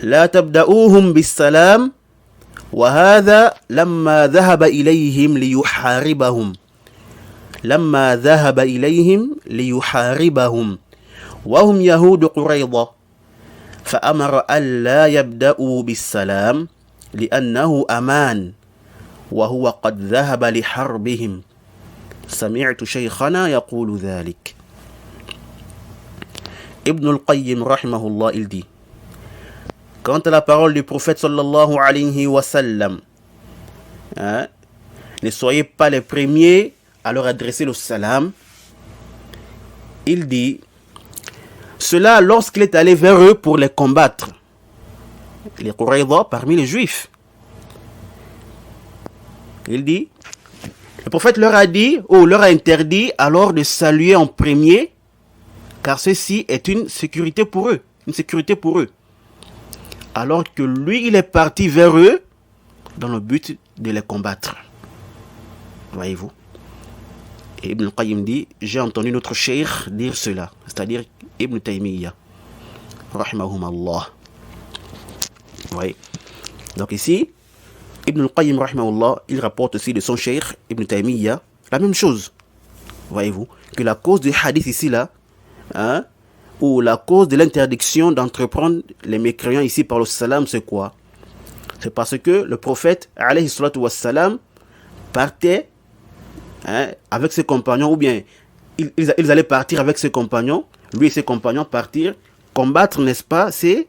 لا تبدأوهم بالسلام وهذا لما ذهب إليهم ليحاربهم وهم يهود قريظة فأمر ألا يبدأوا بالسلام لأنه أمان وهو قد ذهب لحربهم سمعت شيخنا يقول ذلك. Ibn al-Qayyim rahimahullah, il dit: quant à la parole du prophète sallallahu alayhi wa sallam, ne soyez pas les premiers à leur adresser le salam. Il dit cela lorsqu'il est allé vers eux pour les combattre, les Qurayza parmi les juifs. Il dit, le prophète leur a dit, ou leur a interdit alors de saluer en premier, car ceci est une sécurité pour eux, alors que lui, il est parti vers eux dans le but de les combattre. Voyez-vous? Et Ibn al-Qayyim dit: j'ai entendu notre cheikh dire cela, c'est-à-dire Ibn Taymiyyah rahimahumallah. Voyez? Donc ici, Ibn al-Qayyim rahimahullah, il rapporte aussi de son cheikh Ibn Taymiyyah la même chose. Voyez-vous? Que la cause du hadith ici là, ou la cause de l'interdiction d'entreprendre les mécréants ici par le salam, c'est quoi? C'est parce que le prophète alayhi salatu wassalam partait avec ses compagnons, ou bien ils allaient partir avec ses compagnons, lui et ses compagnons partir combattre, n'est-ce pas, ces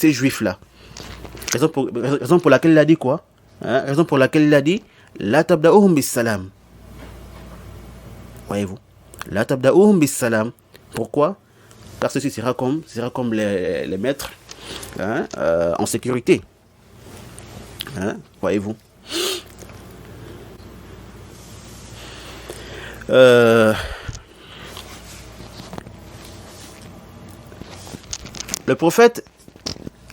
juifs là. Raison pour laquelle il a dit quoi? Raison pour laquelle il a dit la tabda'uhum bis salam. Voyez-vous? La tabda'uhum bis salam. Pourquoi? Car ceci sera comme les mettre en sécurité. Voyez-vous? Le prophète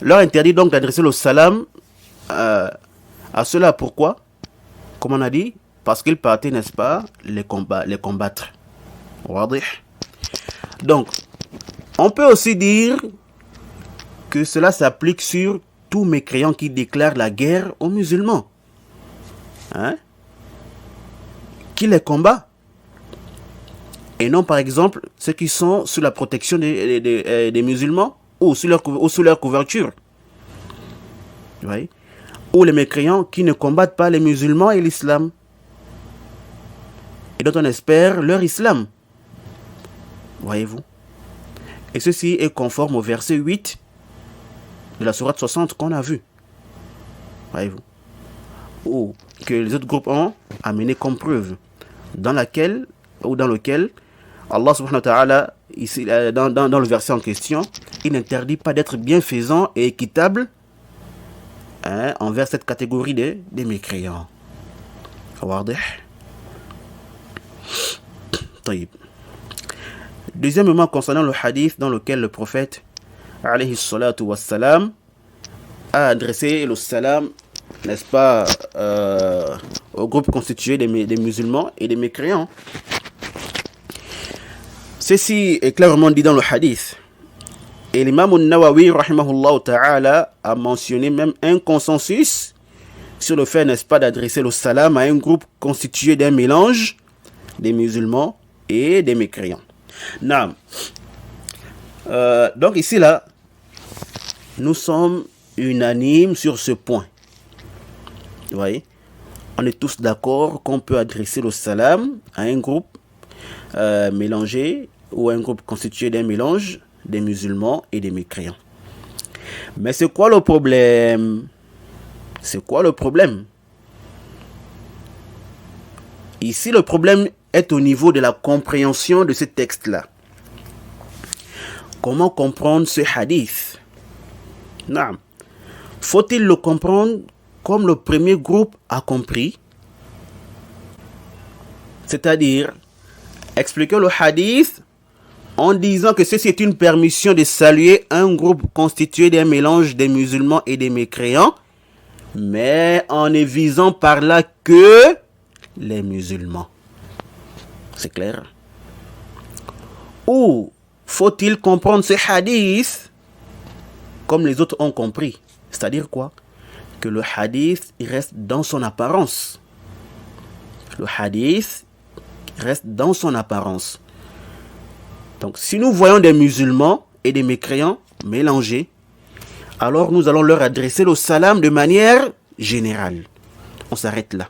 leur interdit donc d'adresser le salam À cela, pourquoi? Comme on a dit, parce qu'ils partaient, n'est-ce pas, les combattre. Donc, on peut aussi dire que cela s'applique sur tous mécréants qui déclarent la guerre aux musulmans. Hein? Qui les combat. Et non, par exemple, ceux qui sont sous la protection des musulmans ou sous leur couverture. Vous voyez? Ou les mécréants qui ne combattent pas les musulmans et l'islam. Et dont on espère leur islam. Voyez-vous? Et ceci est conforme au verset 8 de la sourate 60 qu'on a vu. Voyez-vous? Ou que les autres groupes ont amené comme preuve. Dans lequel Allah subhanahu wa ta'ala, ici, dans le verset en question, il n'interdit pas d'être bienfaisant et équitable envers cette catégorie des mécréants. Deuxièmement, concernant le hadith dans lequel le prophète alayhi salatu wassalam a adressé le salam, n'est-ce pas, au groupe constitué des musulmans et des mécréants. Ceci est clairement dit dans le hadith. Et l'imam al-Nawawi, rahimahullah ta'ala, a mentionné même un consensus sur le fait, n'est-ce pas, d'adresser le salam à un groupe constitué d'un mélange des musulmans et des mécréants. Naam. Donc ici, là, nous sommes unanimes sur ce point. Vous voyez? On est tous d'accord qu'on peut adresser le salam à un groupe mélangé ou un groupe constitué d'un mélange des musulmans et des mécréants. Mais c'est quoi le problème? C'est quoi le problème? Ici, le problème est au niveau de la compréhension de ce texte-là. Comment comprendre ce hadith? Non. Faut-il le comprendre comme le premier groupe a compris? C'est-à-dire, expliquer le hadith en disant que ceci est une permission de saluer un groupe constitué d'un mélange des musulmans et des mécréants, mais en ne visant par là que les musulmans. C'est clair? Ou faut-il comprendre ce hadith comme les autres ont compris? C'est-à-dire quoi? Que le hadith il reste dans son apparence. Le hadith reste dans son apparence. Donc, si nous voyons des musulmans et des mécréants mélangés, alors nous allons leur adresser le salam de manière générale. On s'arrête là.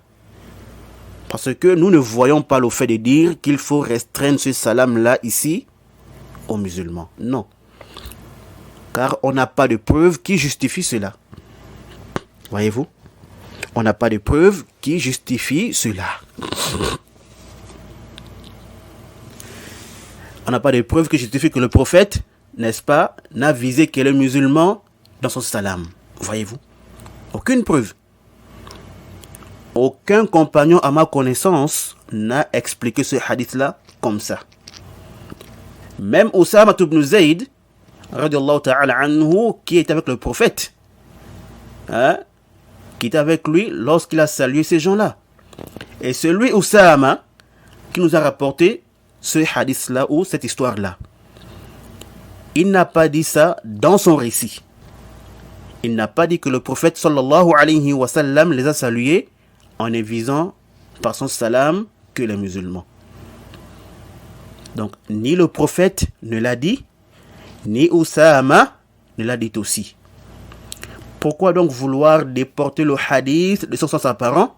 Parce que nous ne voyons pas le fait de dire qu'il faut restreindre ce salam-là ici aux musulmans. Non. Car on n'a pas de preuve qui justifie cela. Voyez-vous? On n'a pas de preuve qui justifie cela. On n'a pas de preuve qui justifie que le prophète, n'est-ce pas, n'a visé que les musulmans dans son salam. Voyez-vous? Aucune preuve. Aucun compagnon à ma connaissance n'a expliqué ce hadith-là comme ça. Même Oussama ibn Zayd, radiyallahu ta'ala anhu, qui est avec le prophète, qui était avec lui lorsqu'il a salué ces gens-là. Et celui Oussama qui nous a rapporté ce hadith-là ou cette histoire-là, il n'a pas dit ça dans son récit. Il n'a pas dit que le prophète sallallahu alayhi wa sallam les a salués en ne visant par son salam que les musulmans. Donc, ni le prophète ne l'a dit, ni Oussama ne l'a dit aussi. Pourquoi donc vouloir déporter le hadith de son sens apparent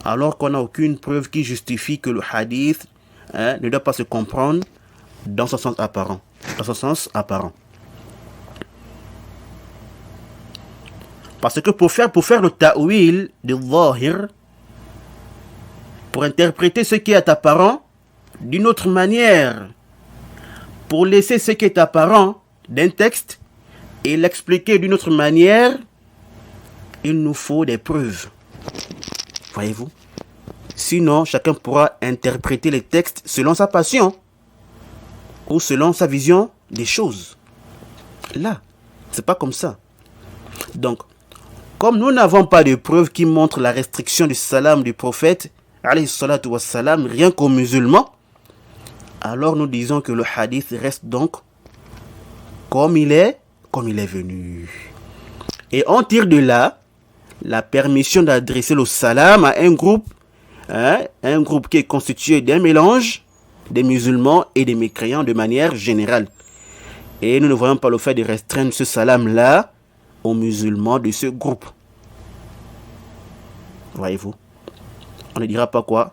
alors qu'on n'a aucune preuve qui justifie que le hadith ne doit pas se comprendre dans son sens apparent. Parce que pour faire le ta'wil de zahir, pour interpréter ce qui est apparent d'une autre manière, pour laisser ce qui est apparent d'un texte et l'expliquer d'une autre manière, il nous faut des preuves. Voyez-vous? Sinon, chacun pourra interpréter les textes selon sa passion ou selon sa vision des choses. Là, c'est pas comme ça. Donc, Comme nous n'avons pas de preuves qui montrent la restriction du salam du prophète, alayhi salatu wassalam, rien qu'aux musulmans, alors nous disons que le hadith reste donc comme il est venu. Et on tire de là la permission d'adresser le salam à un groupe qui est constitué d'un mélange des musulmans et des mécréants de manière générale. Et nous ne voyons pas le fait de restreindre ce salam-là aux musulmans de ce groupe. Voyez-vous? On ne dira pas quoi?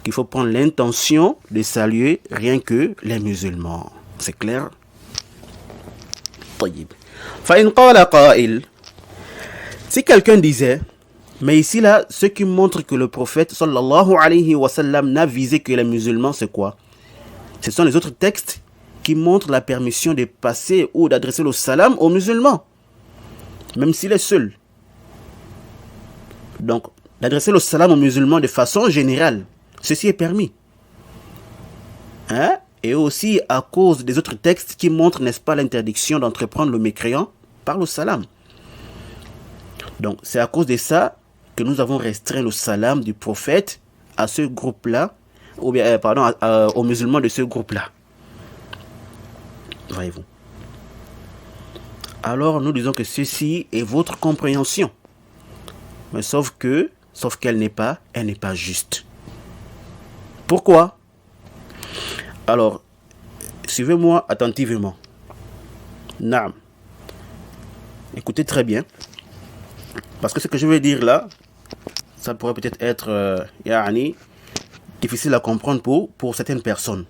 Qu'il faut prendre l'intention de saluer rien que les musulmans. C'est clair? فإن قال قائل, si quelqu'un disait, mais ici là, ce qui montre que le prophète sallallahu alayhi wa sallam n'a visé que les musulmans, c'est quoi? Ce sont les autres textes qui montrent la permission de passer ou d'adresser le salam aux musulmans, même s'il est seul. Donc, d'adresser le salam aux musulmans de façon générale, ceci est permis. Et aussi à cause des autres textes qui montrent, n'est-ce pas, l'interdiction d'entreprendre le mécréant par le salam. Donc, c'est à cause de ça que nous avons restreint le salam du prophète à ce groupe-là, ou bien, aux musulmans de ce groupe-là. Voyez-vous. Alors, nous disons que ceci est votre compréhension. Mais sauf qu'elle n'est pas juste. Pourquoi? Alors, suivez-moi attentivement. Naam. Écoutez très bien. Parce que ce que je vais dire là, ça pourrait peut-être être difficile à comprendre pour certaines personnes.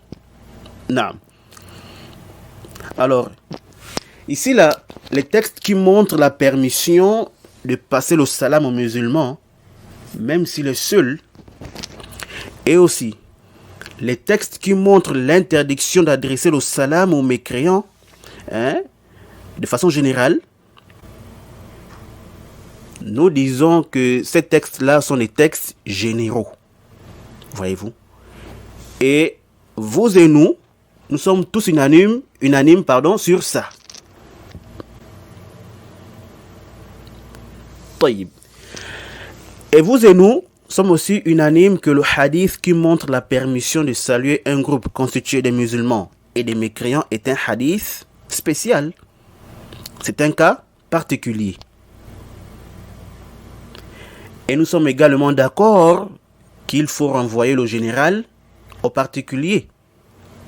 Naam. Alors, ici là, les textes qui montrent la permission de passer le salam aux musulmans, même s'il est seul, et aussi les textes qui montrent l'interdiction d'adresser le salam aux mécréants, de façon générale, nous disons que ces textes-là sont des textes généraux. Voyez-vous? Et vous et nous sommes tous unanimes sur ça. Et vous et nous sommes aussi unanimes que le hadith qui montre la permission de saluer un groupe constitué des musulmans et des mécréants est un hadith spécial. C'est un cas particulier. Et nous sommes également d'accord qu'il faut renvoyer le général au particulier,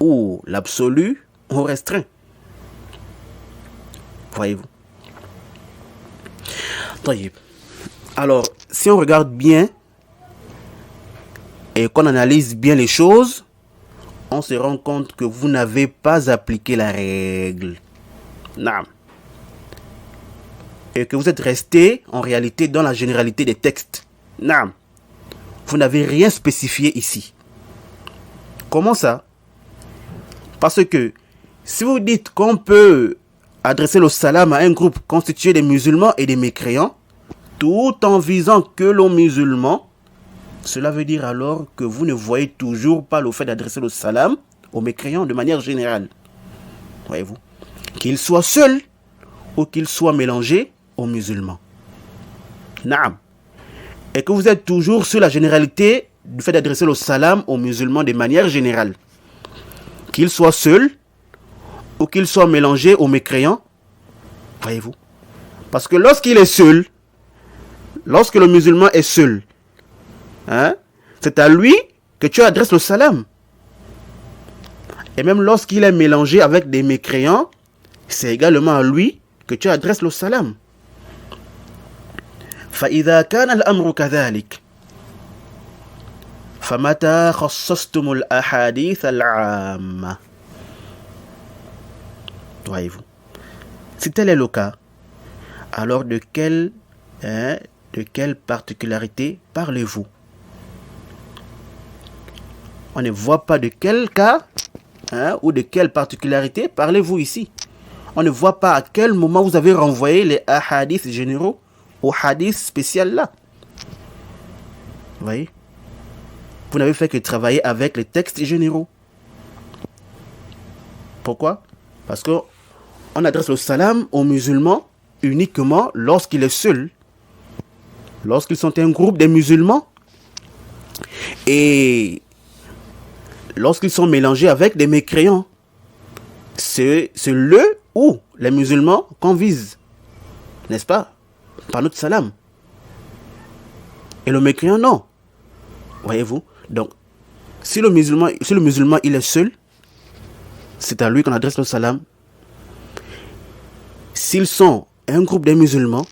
ou l'absolu au restreint. Voyez-vous? Alors, si on regarde bien et qu'on analyse bien les choses, on se rend compte que vous n'avez pas appliqué la règle. Non. Et que vous êtes resté en réalité dans la généralité des textes. Non. Vous n'avez rien spécifié ici. Comment ça? Parce que si vous dites qu'on peut adresser le salam à un groupe constitué des musulmans et des mécréants, tout en visant que les musulmans, cela veut dire alors que vous ne voyez toujours pas le fait d'adresser le salam aux mécréants de manière générale. Voyez-vous? Qu'ils soient seuls ou qu'ils soient mélangés aux musulmans. Naam. Et que vous êtes toujours sur la généralité du fait d'adresser le salam aux musulmans de manière générale. Qu'ils soient seuls ou qu'ils soient mélangés aux mécréants. Voyez-vous? Parce que lorsqu'il est seul, lorsque le musulman est seul, c'est à lui que tu adresses le salam. Et même lorsqu'il est mélangé avec des mécréants, c'est également à lui que tu adresses le salam. فإذا كان الأمر كذلك فمتى خصصتم الأحاديث العامة. Voyez-vous? Si tel est le cas, alors de quelle particularité parlez-vous? On ne voit pas de quel cas ou de quelle particularité parlez-vous ici. On ne voit pas à quel moment vous avez renvoyé les hadiths généraux au hadith spécial là. Vous voyez? Vous n'avez fait que travailler avec les textes généraux. Pourquoi? Parce qu'on adresse le salam aux musulmans uniquement lorsqu'il est seul. lorsqu'ils sont un groupe des musulmans et lorsqu'ils sont mélangés avec des mécréants. C'est le ou les musulmans qu'on vise, n'est-ce pas, par notre salam. Et le mécréant, non. Voyez-vous? Donc, si le musulman il est seul, c'est à lui qu'on adresse le salam. S'ils sont un groupe des musulmans,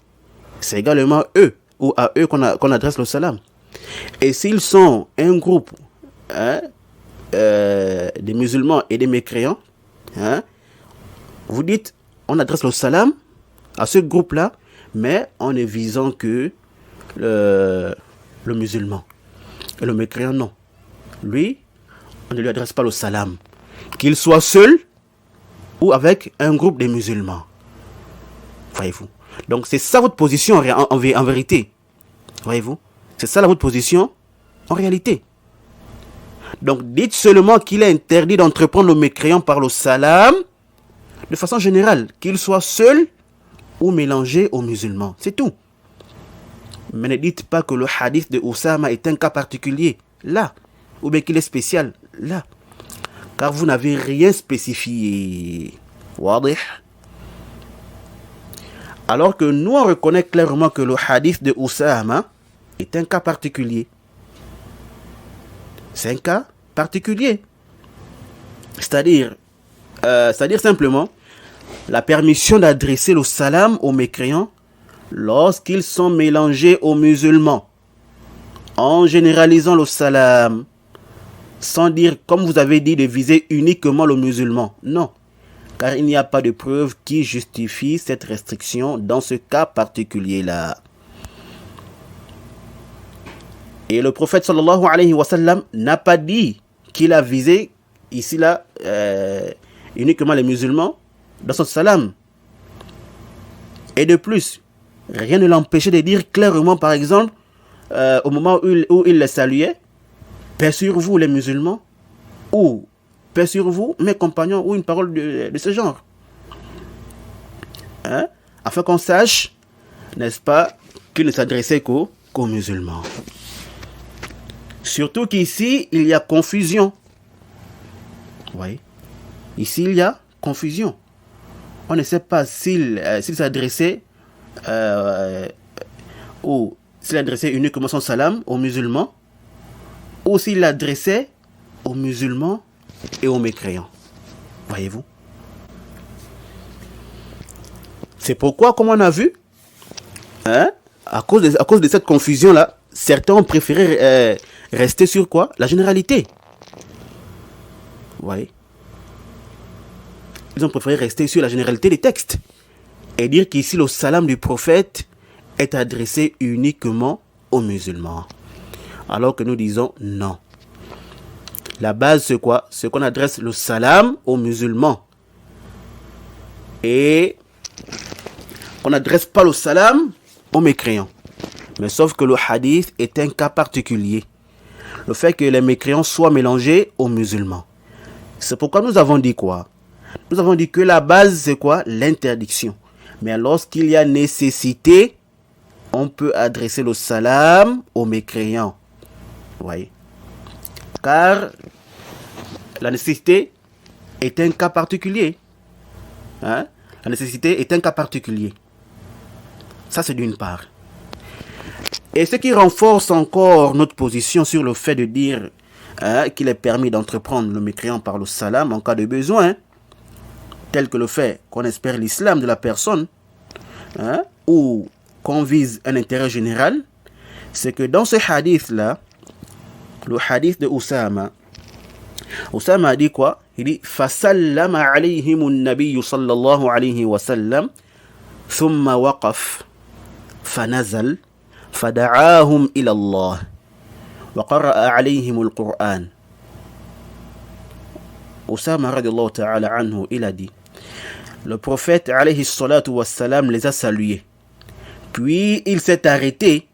c'est également eux ou à eux qu'on adresse le salam. Et s'ils sont un groupe des musulmans et des mécréants, vous dites, on adresse le salam à ce groupe-là, mais en ne visant que le musulman. Et le mécréant, non. Lui, on ne lui adresse pas le salam. Qu'il soit seul ou avec un groupe des musulmans. Voyez-vous? Donc c'est ça votre position en vérité. Voyez-vous? C'est ça votre position en réalité. Donc dites seulement qu'il est interdit d'entreprendre le mécréant par le salam de façon générale, qu'il soit seul ou mélangé aux musulmans. C'est tout. Mais ne dites pas que le hadith de Oussama est un cas particulier, là, ou bien qu'il est spécial, là. Car vous n'avez rien spécifié. Wadih. Alors que nous, on reconnaît clairement que le hadith de Oussama est un cas particulier. C'est un cas particulier. C'est-à-dire simplement la permission d'adresser le salam aux mécréants lorsqu'ils sont mélangés aux musulmans. En généralisant le salam, sans dire, comme vous avez dit, de viser uniquement le musulman. Non. Car il n'y a pas de preuve qui justifie cette restriction dans ce cas particulier-là. Et le prophète sallallahu alayhi wa sallam n'a pas dit qu'il a visé ici là uniquement les musulmans dans son salam. Et de plus, rien ne l'empêchait de dire clairement, par exemple, au moment où il les saluait, paix sur vous les musulmans, ou paix sur vous mes compagnons, ou une parole de ce genre. Afin qu'on sache, n'est-ce pas, qu'il ne s'adressait qu'aux musulmans. Surtout qu'ici, il y a confusion. Vous voyez? Ici, il y a confusion. On ne sait pas s'il s'adressait ou s'il adressait uniquement son salam aux musulmans ou s'il l'adressait aux musulmans et aux mécréants. Voyez-vous? C'est pourquoi, comme on a vu, à cause de cette confusion-là, certains ont préféré rester sur quoi? La généralité. Vous voyez? Ils ont préféré rester sur la généralité des textes et dire qu'ici le salam du prophète est adressé uniquement aux musulmans. Alors que nous disons non. La base c'est quoi? C'est qu'on adresse le salam aux musulmans. Et qu'on n'adresse pas le salam aux mécréants. Mais sauf que le hadith est un cas particulier. Le fait que les mécréants soient mélangés aux musulmans. C'est pourquoi nous avons dit quoi? Nous avons dit que la base c'est quoi? L'interdiction. Mais lorsqu'il y a nécessité, on peut adresser le salam aux mécréants. Vous voyez? Car la nécessité est un cas particulier. La nécessité est un cas particulier. Ça c'est d'une part. Et ce qui renforce encore notre position sur le fait de dire qu'il est permis d'entreprendre le mécréant par le salam en cas de besoin, tel que le fait qu'on espère l'islam de la personne, ou qu'on vise un intérêt général, c'est que dans ce hadith-là, le hadith de Oussama a dit quoi? Il dit « Fasallama alayhimun nabiyyu sallallahu alayhi wa sallam, thumma waqaf, fanazal, fada'ahum ila Allah, wa qara'a alayhim al-Qur'an. » Oussama radiallahu ta'ala anhu, il a dit, le prophète alayhi salatu wassalam les a salués. Puis il s'est arrêté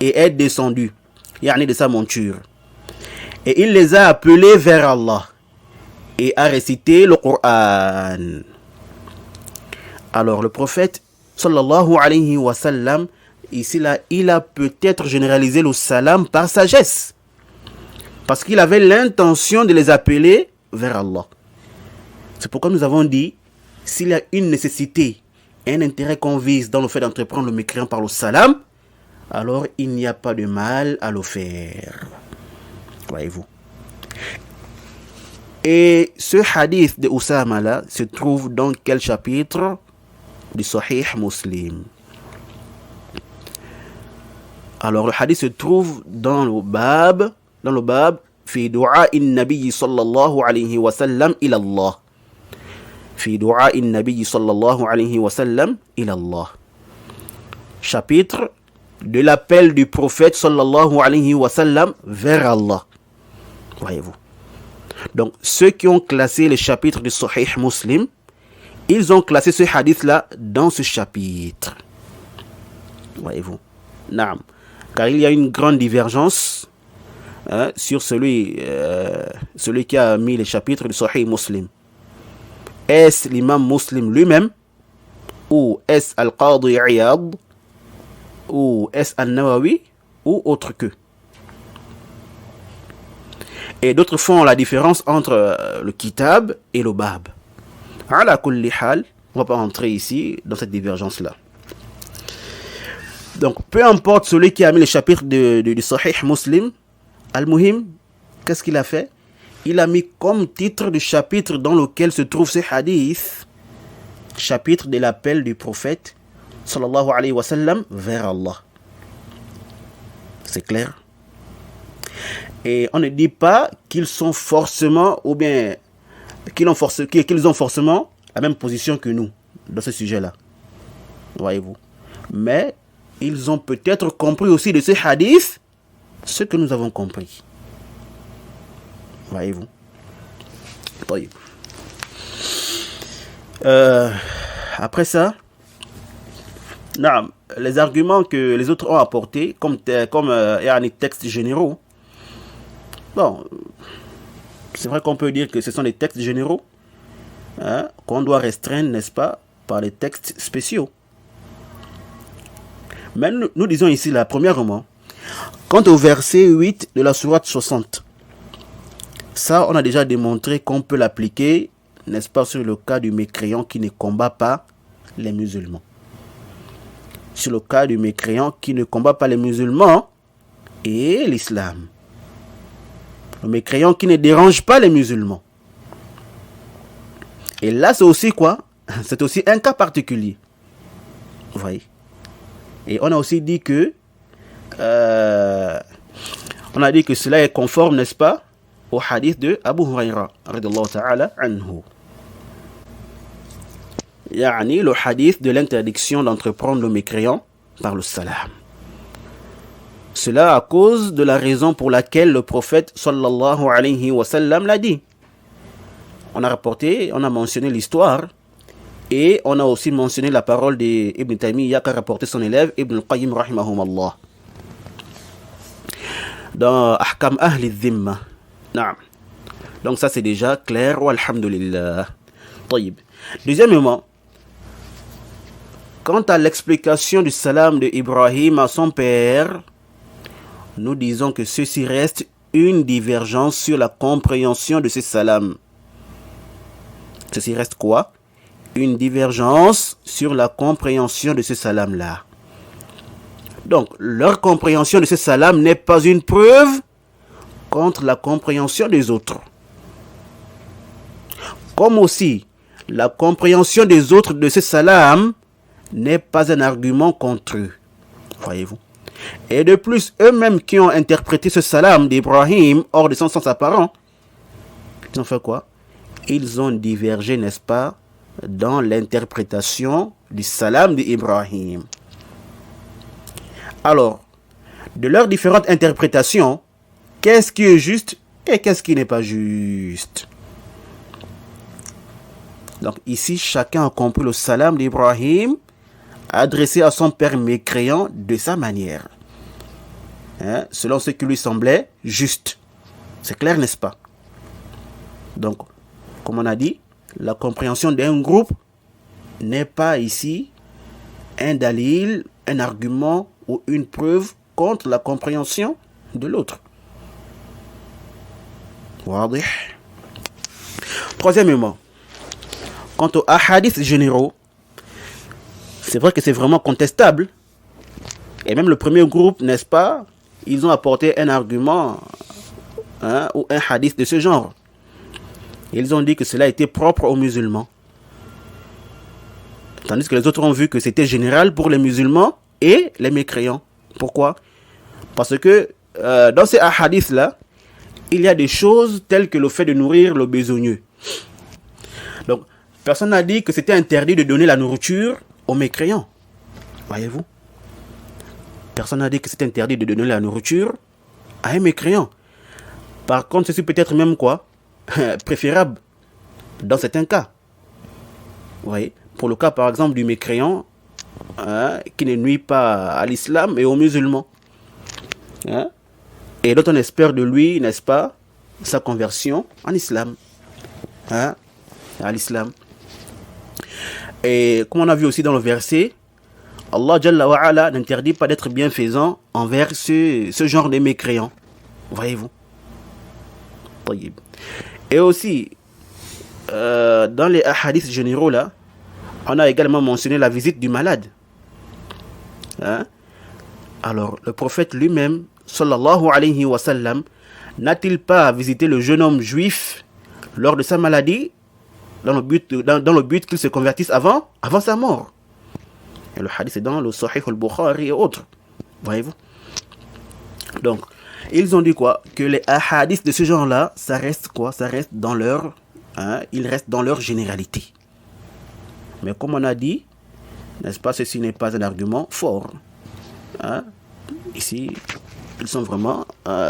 et est descendu, yani de sa monture. Et il les a appelés vers Allah et a récité le Coran. Alors le prophète sallallahu alayhi wa sallam, ici là, il a peut-être généralisé le salam par sagesse. Parce qu'il avait l'intention de les appeler vers Allah. C'est pourquoi nous avons dit, s'il y a une nécessité, un intérêt qu'on vise dans le fait d'entreprendre le mécréant par le salam, alors il n'y a pas de mal à le faire. Voyez-vous. Et ce hadith de Oussama là se trouve dans quel chapitre du Sahih Muslim? Alors le hadith se trouve dans le bab fi du'a in-nabi sallallahu alayhi wa sallam ila Allah. Fi du'a in-nabi sallallahu alayhi wa sallam ila Allah. Chapitre de l'appel du prophète sallallahu alayhi wa sallam vers Allah. Voyez-vous. Donc ceux qui ont classé le chapitre du Sahih Muslim, ils ont classé ce hadith là dans ce chapitre. Voyez-vous. Naam. Car il y a une grande divergence sur celui qui a mis le chapitre du Sahih Muslim. Est-ce l'imam Muslim lui-même, ou est-ce Al-Qadi Iyad, ou est-ce An-Nawawi, ou autre que? Et d'autres font la différence entre le kitab et le bab. Ala kulli hal, on ne va pas entrer ici dans cette divergence-là. Donc, peu importe celui qui a mis le chapitre du Sahih Muslim, Al-Muhim, qu'est-ce qu'il a fait? Il a mis comme titre du chapitre dans lequel se trouve ce hadith, chapitre de l'appel du prophète, sallallahu alayhi wa sallam, vers Allah. C'est clair? Et on ne dit pas qu'ils sont forcément, ou bien qu'ils ont forcément la même position que nous dans ce sujet-là. Voyez-vous. Mais ils ont peut-être compris aussi de ces hadiths ce que nous avons compris. Voyez-vous. Après ça, les arguments que les autres ont apportés comme textes généraux. Bon, c'est vrai qu'on peut dire que ce sont des textes généraux qu'on doit restreindre, n'est-ce pas, par les textes spéciaux. Mais nous disons ici là, premièrement, quant au verset 8 de la sourate 60, ça on a déjà démontré qu'on peut l'appliquer, n'est-ce pas, sur le cas du mécréant qui ne combat pas les musulmans. Sur le cas du mécréant qui ne combat pas les musulmans et l'islam. Le mécréant qui ne dérange pas les musulmans. Et là, c'est aussi quoi? C'est aussi un cas particulier. Vous voyez? Et on a aussi dit que cela est conforme, n'est-ce pas, au hadith de Abu Huraira, radiyallahu ta'ala anhu. Yani le hadith de l'interdiction d'entreprendre le mécréant par le salam. Cela à cause de la raison pour laquelle le prophète sallallahu alayhi wa sallam l'a dit. On a mentionné l'histoire et on a aussi mentionné la parole d'Ibn Taymiyyah qu'a rapporté son élève Ibn al-Qayyim rahimahumallah. Dans Ahkam Ahli Dhimma. Donc ça c'est déjà clair, walhamdulillah. Taïb. Deuxièmement, quant à l'explication du salam de Ibrahim à son père, nous disons que ceci reste une divergence sur la compréhension de ce salam. Ceci reste quoi? Une divergence sur la compréhension de ce salam-là. Donc, leur compréhension de ce salam n'est pas une preuve contre la compréhension des autres. Comme aussi, la compréhension des autres de ce salam n'est pas un argument contre eux. Voyez-vous? Et de plus, eux-mêmes qui ont interprété ce salam d'Ibrahim hors de son sens apparent, ils ont fait quoi? Ils ont divergé, n'est-ce pas, dans l'interprétation du salam d'Ibrahim. Alors, de leurs différentes interprétations, qu'est-ce qui est juste et qu'est-ce qui n'est pas juste? Donc ici, chacun a compris le salam d'Ibrahim adressé à son père mécréant de sa manière, selon ce qui lui semblait juste. C'est clair, n'est-ce pas? Donc, comme on a dit, la compréhension d'un groupe n'est pas ici un dalil, un argument ou une preuve contre la compréhension de l'autre. Wadih. Troisièmement, quant aux hadiths généraux, c'est vrai que c'est vraiment contestable. Et même le premier groupe, n'est-ce pas, ils ont apporté un argument ou un hadith de ce genre. Ils ont dit que cela était propre aux musulmans. Tandis que les autres ont vu que c'était général pour les musulmans et les mécréants. Pourquoi? Parce que dans ces hadiths-là, il y a des choses telles que le fait de nourrir le besogneux. Donc, personne n'a dit que c'était interdit de donner la nourriture aux mécréants. Voyez-vous? Personne n'a dit que c'était interdit de donner la nourriture à un mécréant. Par contre, ceci peut être même quoi? Préférable dans certains cas. Vous voyez? Pour le cas, par exemple, du mécréant qui ne nuit pas à l'islam et aux musulmans. Et dont on espère de lui, n'est-ce pas, sa conversion en islam. À l'islam. Et comme on a vu aussi dans le verset, Allah Jalla wa Ala n'interdit pas d'être bienfaisant envers ce genre de mécréants. Voyez-vous? Et aussi, dans les hadiths généraux là, on a également mentionné la visite du malade. Alors, le prophète lui-même, sallallahu alayhi wa sallam, n'a-t-il pas visité le jeune homme juif lors de sa maladie dans le but qu'il se convertisse avant sa mort? Et le hadith est dans le Sahih al-Bukhari et autres. Voyez-vous? Donc, ils ont dit quoi? Que les hadiths de ce genre-là, ça reste quoi? Ça reste dans leur... ils restent dans leur généralité. Mais comme on a dit, n'est-ce pas, ceci n'est pas un argument fort. Ici, ils sont vraiment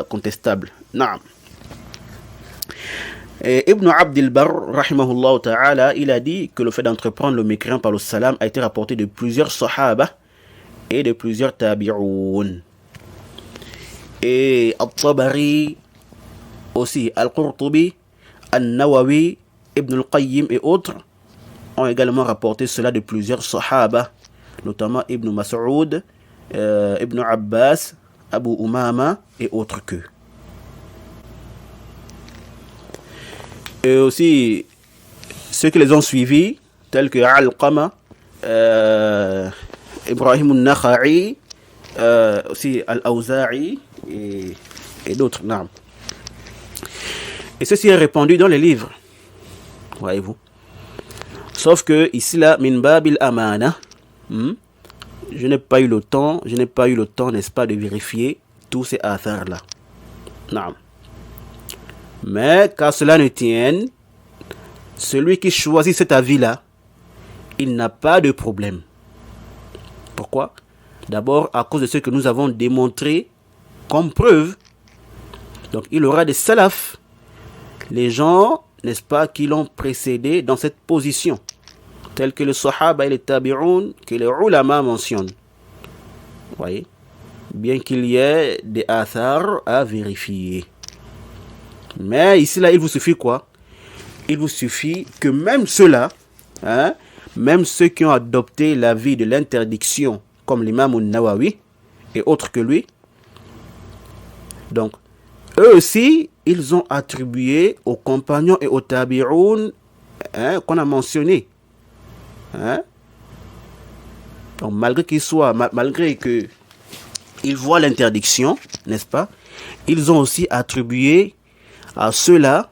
contestables. Naam. Et Ibn Abdil Barr, rahimahullah ta'ala, il a dit que le fait d'entreprendre le mécréant par le salam a été rapporté de plusieurs sahaba et de plusieurs tabi'oun. Et Al-Tabari, aussi Al-Qurtubi, Al-Nawawi, Ibn Al-Qayyim et autres ont également rapporté cela de plusieurs sahaba, notamment Ibn Mas'ud, Ibn Abbas, Abu Umama et autres qu'eux. Et aussi ceux qui les ont suivis, tels que Al-Qama, Ibrahim al-Nakha'i, aussi Al-Awza'i et d'autres. Non. Et ceci est répandu dans les livres. Voyez-vous. Sauf que ici là, min babil amana, je n'ai pas eu le temps, n'est-ce pas, de vérifier tous ces athars là. Non. Mais qu'à cela ne tienne, celui qui choisit cet avis-là, il n'a pas de problème. Pourquoi? D'abord, à cause de ce que nous avons démontré comme preuve. Donc, il aura des salafs, les gens, n'est-ce pas, qui l'ont précédé dans cette position, tels que les sahaba et les tabi'un, que les ulama mentionnent. Vous voyez? Bien qu'il y ait des athars à vérifier. Mais ici, là, il vous suffit quoi? Il vous suffit que même ceux-là, même ceux qui ont adopté l'avis de l'interdiction, comme l'imam al-Nawawi et autres que lui, donc, eux aussi, ils ont attribué aux compagnons et aux tabi'un qu'on a mentionné. Donc, malgré que ils voient l'interdiction, n'est-ce pas? Ils ont aussi attribué à ceux-là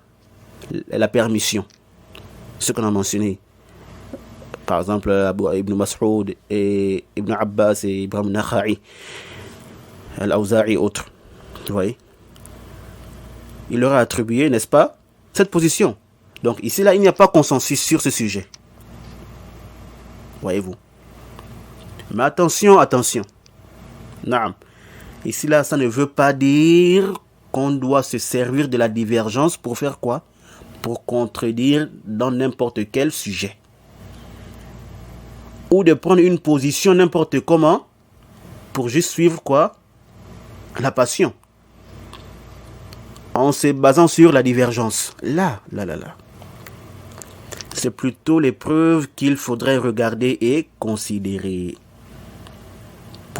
la permission. Ce qu'on a mentionné. Par exemple, Ibn Mas'ud et Ibn Abbas et Ibrahim Nakha'i, Al-Awza'i et autres. Vous voyez? Il leur a attribué, n'est-ce pas, cette position. Donc ici, là, il n'y a pas consensus sur ce sujet. Voyez-vous? Mais attention. Naam. Ici, là, ça ne veut pas dire qu'on doit se servir de la divergence pour faire quoi? Pour contredire dans n'importe quel sujet. Ou de prendre une position n'importe comment pour juste suivre quoi? La passion. En se basant sur la divergence. Là. C'est plutôt les preuves qu'il faudrait regarder et considérer.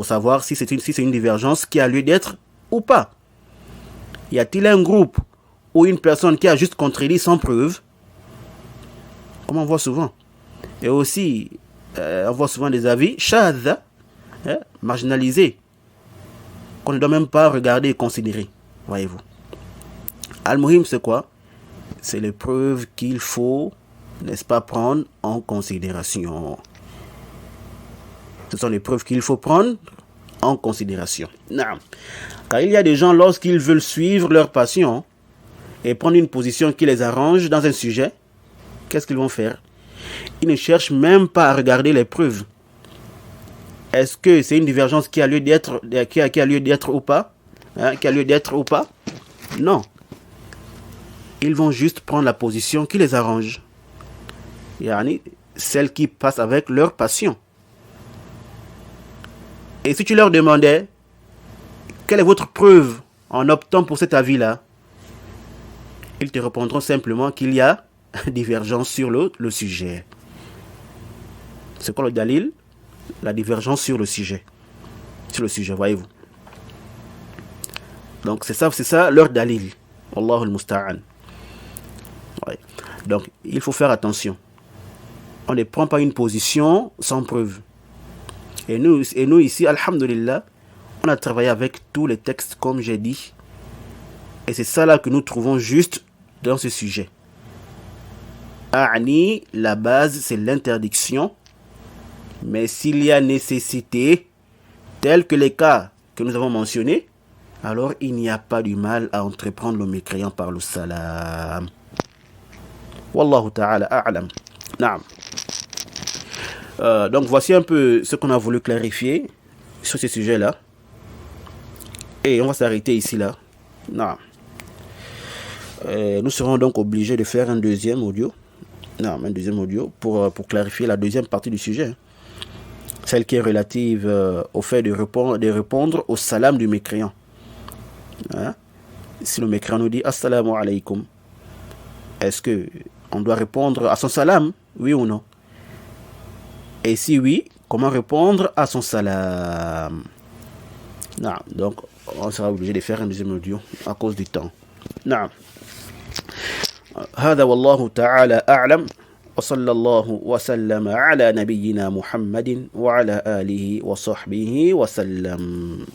pour savoir si c'est une divergence qui a lieu d'être ou pas. Y a-t-il un groupe ou une personne qui a juste contredit sans preuve, comme on voit souvent. Et aussi, on voit souvent des avis shadha, marginalisés, qu'on ne doit même pas regarder et considérer, voyez-vous. Al-Muhim, c'est quoi? C'est les preuves qu'il faut, n'est-ce pas, prendre en considération. Ce sont les preuves qu'il faut prendre en considération. Non. Car il y a des gens, lorsqu'ils veulent suivre leur passion et prendre une position qui les arrange dans un sujet, qu'est-ce qu'ils vont faire? Ils ne cherchent même pas à regarder les preuves. Est-ce que c'est une divergence qui a lieu d'être, qui a lieu d'être ou pas? Qui a lieu d'être ou pas? Non. Ils vont juste prendre la position qui les arrange. Yani, celle qui passe avec leur passion. Et si tu leur demandais, quelle est votre preuve en optant pour cet avis-là? Ils te répondront simplement qu'il y a divergence sur le sujet. C'est quoi le dalil? La divergence sur le sujet. Sur le sujet, voyez-vous. Donc c'est ça leur dalil. Wallahu al-musta'an. Ouais. Donc il faut faire attention. On ne prend pas une position sans preuve. Et nous ici, alhamdulillah, on a travaillé avec tous les textes comme j'ai dit. Et c'est ça là que nous trouvons juste dans ce sujet. A'ni, la base, c'est l'interdiction. Mais s'il y a nécessité, tel que les cas que nous avons mentionnés, alors il n'y a pas du mal à entreprendre le mécréant par le salam. Wallahu ta'ala a'lam. Naam. Donc voici un peu ce qu'on a voulu clarifier sur ce sujet-là. Et on va s'arrêter ici là. Naam. Nous serons donc obligés de faire un deuxième audio. Non, un deuxième audio pour clarifier la deuxième partie du sujet. Celle qui est relative au fait de répondre au salam du mécréant. Hein? Si le mécréant nous dit assalamu alaykum, est-ce que on doit répondre à son salam, oui ou non? Et si oui, comment répondre à son salam? Non, donc on sera obligé de faire un deuxième audio à cause du temps. Non. هذا والله تعالى أعلم وصلى الله وسلم على نبينا محمد وعلى آله وصحبه وسلم.